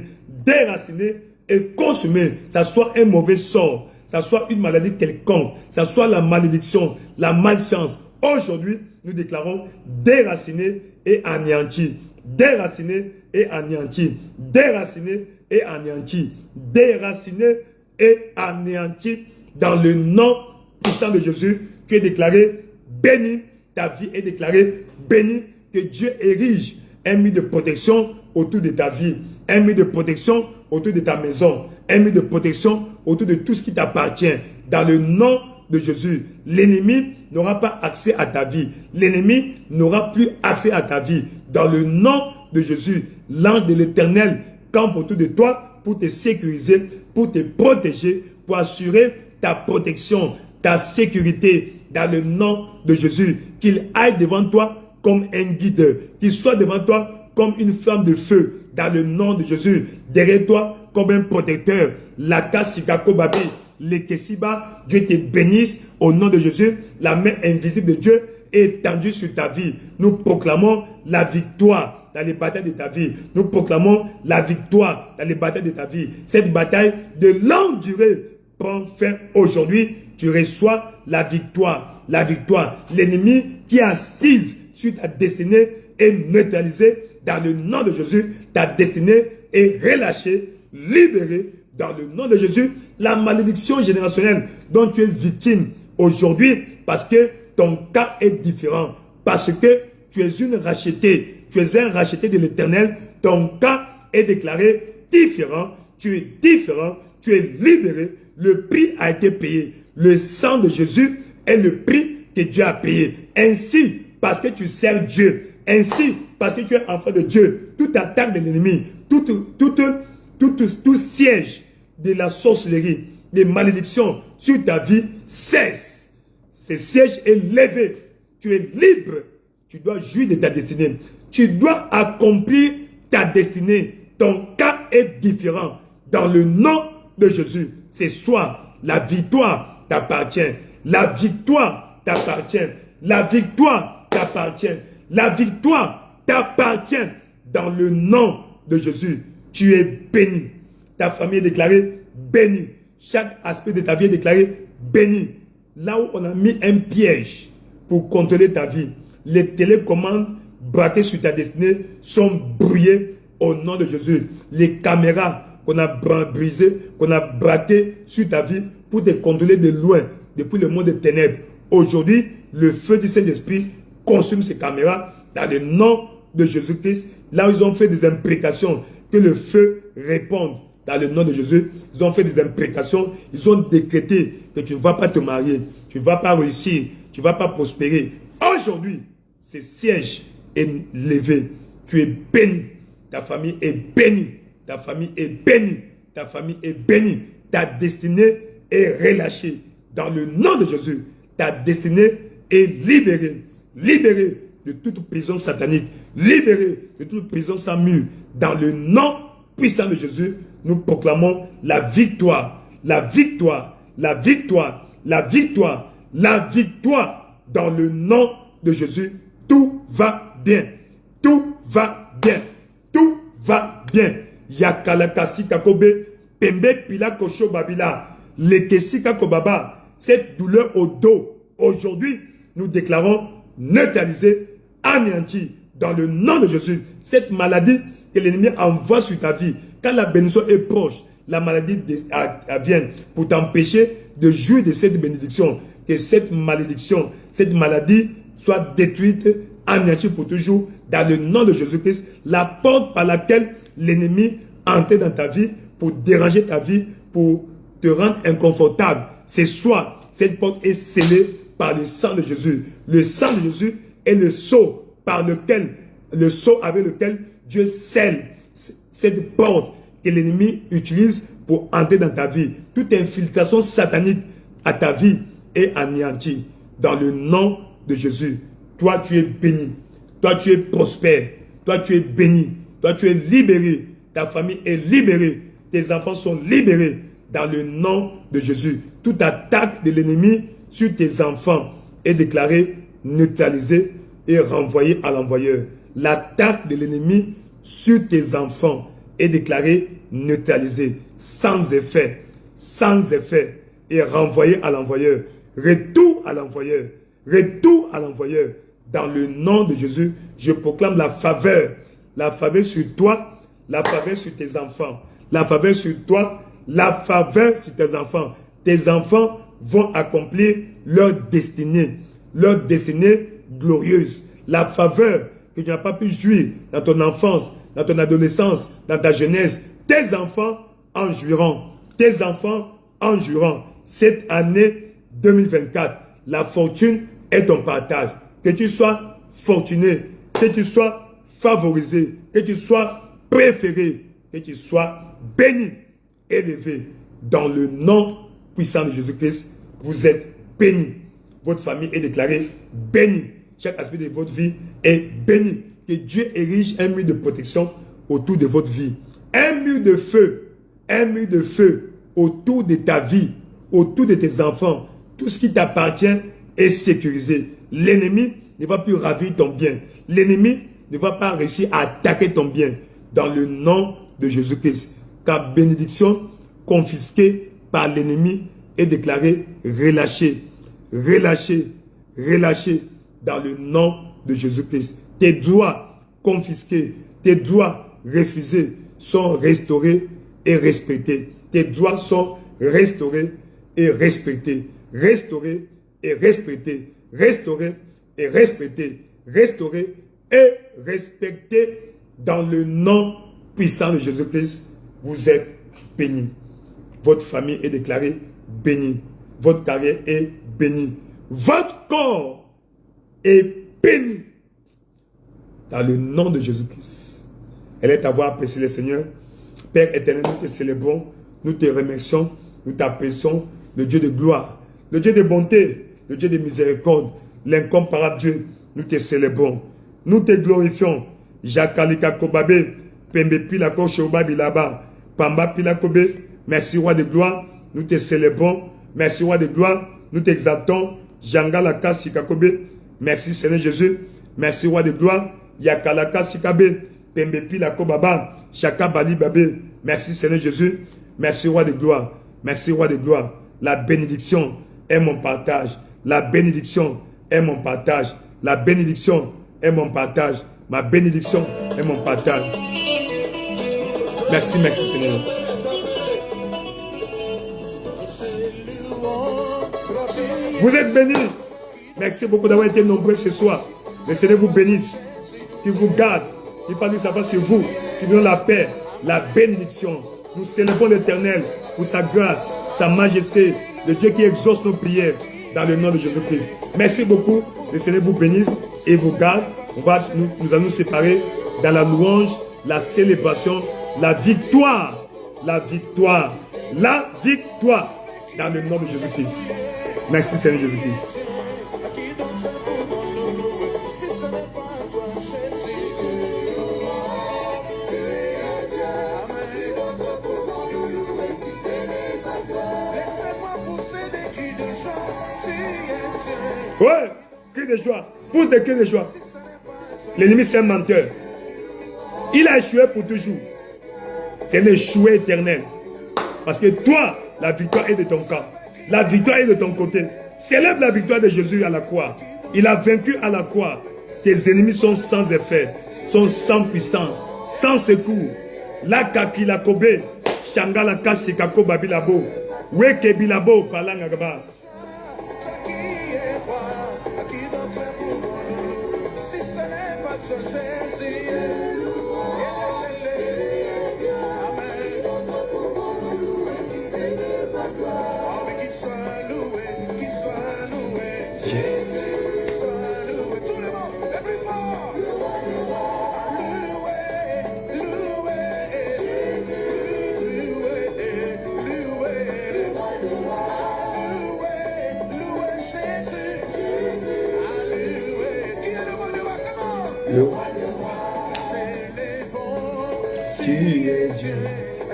Déracinée et consumée. Ça soit un mauvais sort, ça soit une maladie quelconque, ça soit la malédiction, la malchance. Aujourd'hui, nous déclarons déraciné et anéanti. Déraciné et anéanti. Déraciné et anéanti. Déraciné et anéanti. Dans le nom puissant de Jésus, tu es déclaré béni. Ta vie est déclarée bénie. Que Dieu érige un mur de protection autour de ta vie. Un mur de protection autour de ta maison. Un mur de protection autour de tout ce qui t'appartient. Dans le nom de Jésus, l'ennemi n'aura pas accès à ta vie. L'ennemi n'aura plus accès à ta vie. Dans le nom de Jésus, l'ange de l'Éternel campe autour de toi pour te sécuriser, pour te protéger, pour assurer ta protection, ta sécurité. Dans le nom de Jésus, qu'il aille devant toi comme un guide, qu'il soit devant toi comme une flamme de feu. Dans le nom de Jésus, derrière toi comme un protecteur. La Kassikakobe Babi. Les Kessiba, Dieu te bénisse au nom de Jésus. La main invisible de Dieu est étendue sur ta vie. Nous proclamons la victoire dans les batailles de ta vie. Nous proclamons la victoire dans les batailles de ta vie. Cette bataille de longue durée prend fin aujourd'hui. tu reçois la victoire. La victoire. L'ennemi qui est assise sur ta destinée est neutralisé dans le nom de Jésus. Ta destinée est relâchée, libérée dans le nom de Jésus. La malédiction générationnelle dont tu es victime aujourd'hui, parce que ton cas est différent, parce que tu es une rachetée, tu es un racheté de l'Éternel, ton cas est déclaré différent, tu es différent, tu es libéré, le prix a été payé. Le sang de Jésus est le prix que Dieu a payé. Ainsi, parce que tu sers Dieu, ainsi, parce que tu es enfant de Dieu, toute attaque de l'ennemi, tout siège de la sorcellerie, des malédictions sur ta vie cesse. Ce siège est levé. Tu es libre. Tu dois jouir de ta destinée. Tu dois accomplir ta destinée. Ton cas est différent. Dans le nom de Jésus, ce soir, la victoire t'appartient. La victoire t'appartient. La victoire t'appartient. La victoire t'appartient. Dans le nom de Jésus, tu es béni. Ta famille est déclarée bénie. Chaque aspect de ta vie est déclaré béni. Là où on a mis un piège pour contrôler ta vie, les télécommandes braquées sur ta destinée sont brouillées au nom de Jésus. Les caméras qu'on a brisées, qu'on a braquées sur ta vie pour te contrôler de loin, depuis le monde des ténèbres. Aujourd'hui, le feu du Saint-Esprit consume ces caméras dans le nom de Jésus-Christ. Là où ils ont fait des imprécations, que le feu réponde dans le nom de Jésus. Ils ont fait des imprécations, ils ont décrété que tu ne vas pas te marier, tu ne vas pas réussir, tu ne vas pas prospérer. Aujourd'hui, ce siège est levé. Tu es béni. Ta famille est bénie. Ta famille est bénie. Ta famille est bénie. Ta destinée est relâchée. Dans le nom de Jésus, ta destinée est libérée. Libérée de toute prison satanique. Libérée de toute prison sans mur. Dans le nom puissant de Jésus, nous proclamons la victoire. La victoire. La victoire. La victoire. La victoire. Dans le nom de Jésus, tout va bien. Tout va bien. Tout va bien. Yakalakasi kakobe, pembe pila kosho babila, lekesika kobaba, cette douleur au dos, aujourd'hui, nous déclarons neutralisée, anéantie, dans le nom de Jésus. Cette maladie que l'ennemi envoie sur ta vie, quand la bénédiction est proche, la maladie vient pour t'empêcher de jouir de cette bénédiction. Que cette malédiction, cette maladie soit détruite, anéantie pour toujours, dans le nom de Jésus-Christ. La porte par laquelle l'ennemi entre dans ta vie pour déranger ta vie, pour te rendre inconfortable, c'est soit cette porte est scellée par le sang de Jésus. Le sang de Jésus est le sceau par lequel, le sceau avec lequel Dieu scelle cette porte que l'ennemi utilise pour entrer dans ta vie. Toute infiltration satanique à ta vie est anéantie. Dans le nom de Jésus, toi tu es béni. Toi tu es prospère. Toi tu es béni. Toi tu es libéré. Ta famille est libérée. Tes enfants sont libérés. Dans le nom de Jésus, toute attaque de l'ennemi sur tes enfants est déclarée neutralisée et renvoyée à l'envoyeur. L'attaque de l'ennemi sur tes enfants est déclarée neutralisée, sans effet, et renvoyée à l'envoyeur. Retour à l'envoyeur. Retour à l'envoyeur. Dans le nom de Jésus, je proclame la faveur sur toi, la faveur sur tes enfants, la faveur sur toi, la faveur sur tes enfants. Tes enfants vont accomplir leur destinée glorieuse. La faveur que tu n'as pas pu jouir dans ton enfance, dans ton adolescence, dans ta jeunesse. Tes enfants en jouiront. Tes enfants en jouiront. Cette année 2024, la fortune est ton partage. Que tu sois fortuné, que tu sois favorisé, que tu sois préféré, que tu sois béni, élevé. Dans le nom puissant de Jésus-Christ, vous êtes béni. Votre famille est déclarée bénie. Chaque aspect de votre vie est béni. Que Dieu érige un mur de protection autour de votre vie. Un mur de feu autour de ta vie, autour de tes enfants. Tout ce qui t'appartient est sécurisé. L'ennemi ne va plus ravir ton bien. L'ennemi ne va pas réussir à attaquer ton bien. Dans le nom de Jésus-Christ. Ta bénédiction confisquée par l'ennemi est déclaré relâché, relâché, relâché dans le nom de Jésus-Christ. Tes droits confisqués, tes droits refusés sont restaurés et respectés. Tes droits sont restaurés et respectés. Restaurés et respectés. Restaurés et respectés. Restaurés et respectés dans le nom puissant de Jésus-Christ. Vous êtes bénis. Votre famille est déclarée bénie. Votre carrière est bénie. Votre corps est béni. Dans le nom de Jésus-Christ. Elle est à voir apprécié le Seigneur. Père éternel, nous te célébrons, nous te remercions, nous t'apprécions, le Dieu de gloire, le Dieu de bonté, le Dieu de miséricorde, l'incomparable Dieu, nous te célébrons, nous te glorifions. Jakalika Kobabe, Pembe Pila Koshouba Bilaba, Pamba Pila Kobe, merci roi de gloire, nous te célébrons, merci roi de gloire, nous t'exaltons. Jangalaka Sikakobe, merci Seigneur Jésus, merci roi de gloire. Yakalaka Sikabe, Pembe Pila Kobaba, Chaka Bali Babe, merci Seigneur Jésus, merci roi de gloire, merci roi de gloire. La bénédiction est mon partage, la bénédiction est mon partage, la bénédiction est mon partage, ma bénédiction est mon partage. Merci, merci Seigneur. Vous êtes bénis. Merci beaucoup d'avoir été nombreux ce soir. Le Seigneur vous bénisse, qu'il vous garde, qu'il fasse savoir sur vous, qu'il vous donne la paix, la bénédiction. Nous célébrons l'Éternel pour sa grâce, sa majesté, le Dieu qui exauce nos prières dans le nom de Jésus-Christ. Merci beaucoup. Le Seigneur vous bénisse et vous garde. Nous allons nous séparer dans la louange, la célébration, la victoire, la victoire, la victoire dans le nom de Jésus-Christ. Merci Seigneur Jésus-Christ. Ouais, cri de joie, pousse des cris de joie. L'ennemi c'est un menteur. Il a échoué pour toujours. C'est l'échoué éternel. Parce que toi, la victoire est de ton camp. La victoire est de ton côté. Célèbre la victoire de Jésus à la croix. Il a vaincu à la croix. Ses ennemis sont sans effet, sont sans puissance, sans secours. La kakila kobe, shangala kasi kako babilabo, weke bilabo palangagaba. Le roi des rois, tu es Dieu,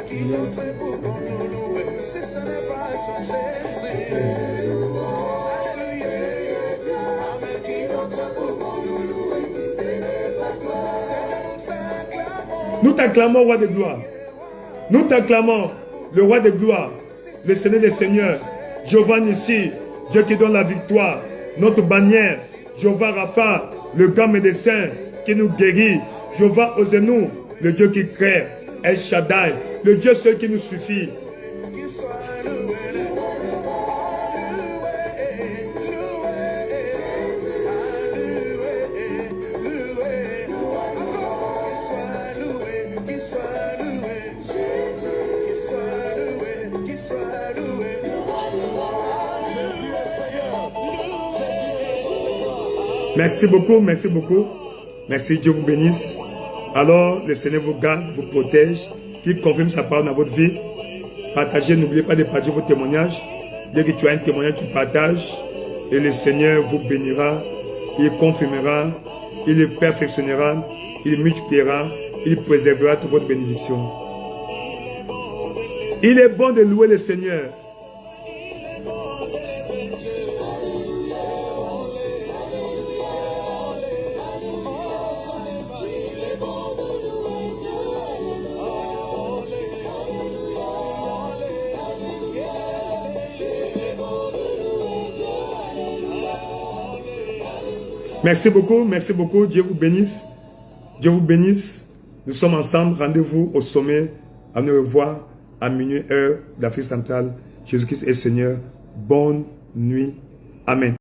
qui est très beau pour nous louer. Si ce n'est pas toi, Jésus, Alléluia, Amen, qui notre pour nous louer. Si ce n'est pas toi, nous t'acclamons, roi de gloire. Nous t'acclamons, le roi de gloire, le Seigneur des seigneurs, Jéhovah Nissi, Dieu qui donne la victoire, notre bannière, Jéhovah Rapha, le grand médecin qui nous guérit, Jéhovah Osenu, le Dieu qui crée, El Shaddai, le Dieu seul qui nous suffit. Merci beaucoup, merci beaucoup. Merci, Dieu vous bénisse. Alors, le Seigneur vous garde, vous protège, qu'il confirme sa parole dans votre vie. Partagez, n'oubliez pas de partager vos témoignages. Dès que tu as un témoignage, tu partages. Et le Seigneur vous bénira, il confirmera, il le perfectionnera, il multipliera, il préservera toute votre bénédiction. Il est bon de louer le Seigneur. Merci beaucoup. Dieu vous bénisse. Dieu vous bénisse. Nous sommes ensemble. Rendez-vous au sommet. À nous revoir à minuit, heure d'Afrique centrale. Jésus-Christ est Seigneur. Bonne nuit. Amen.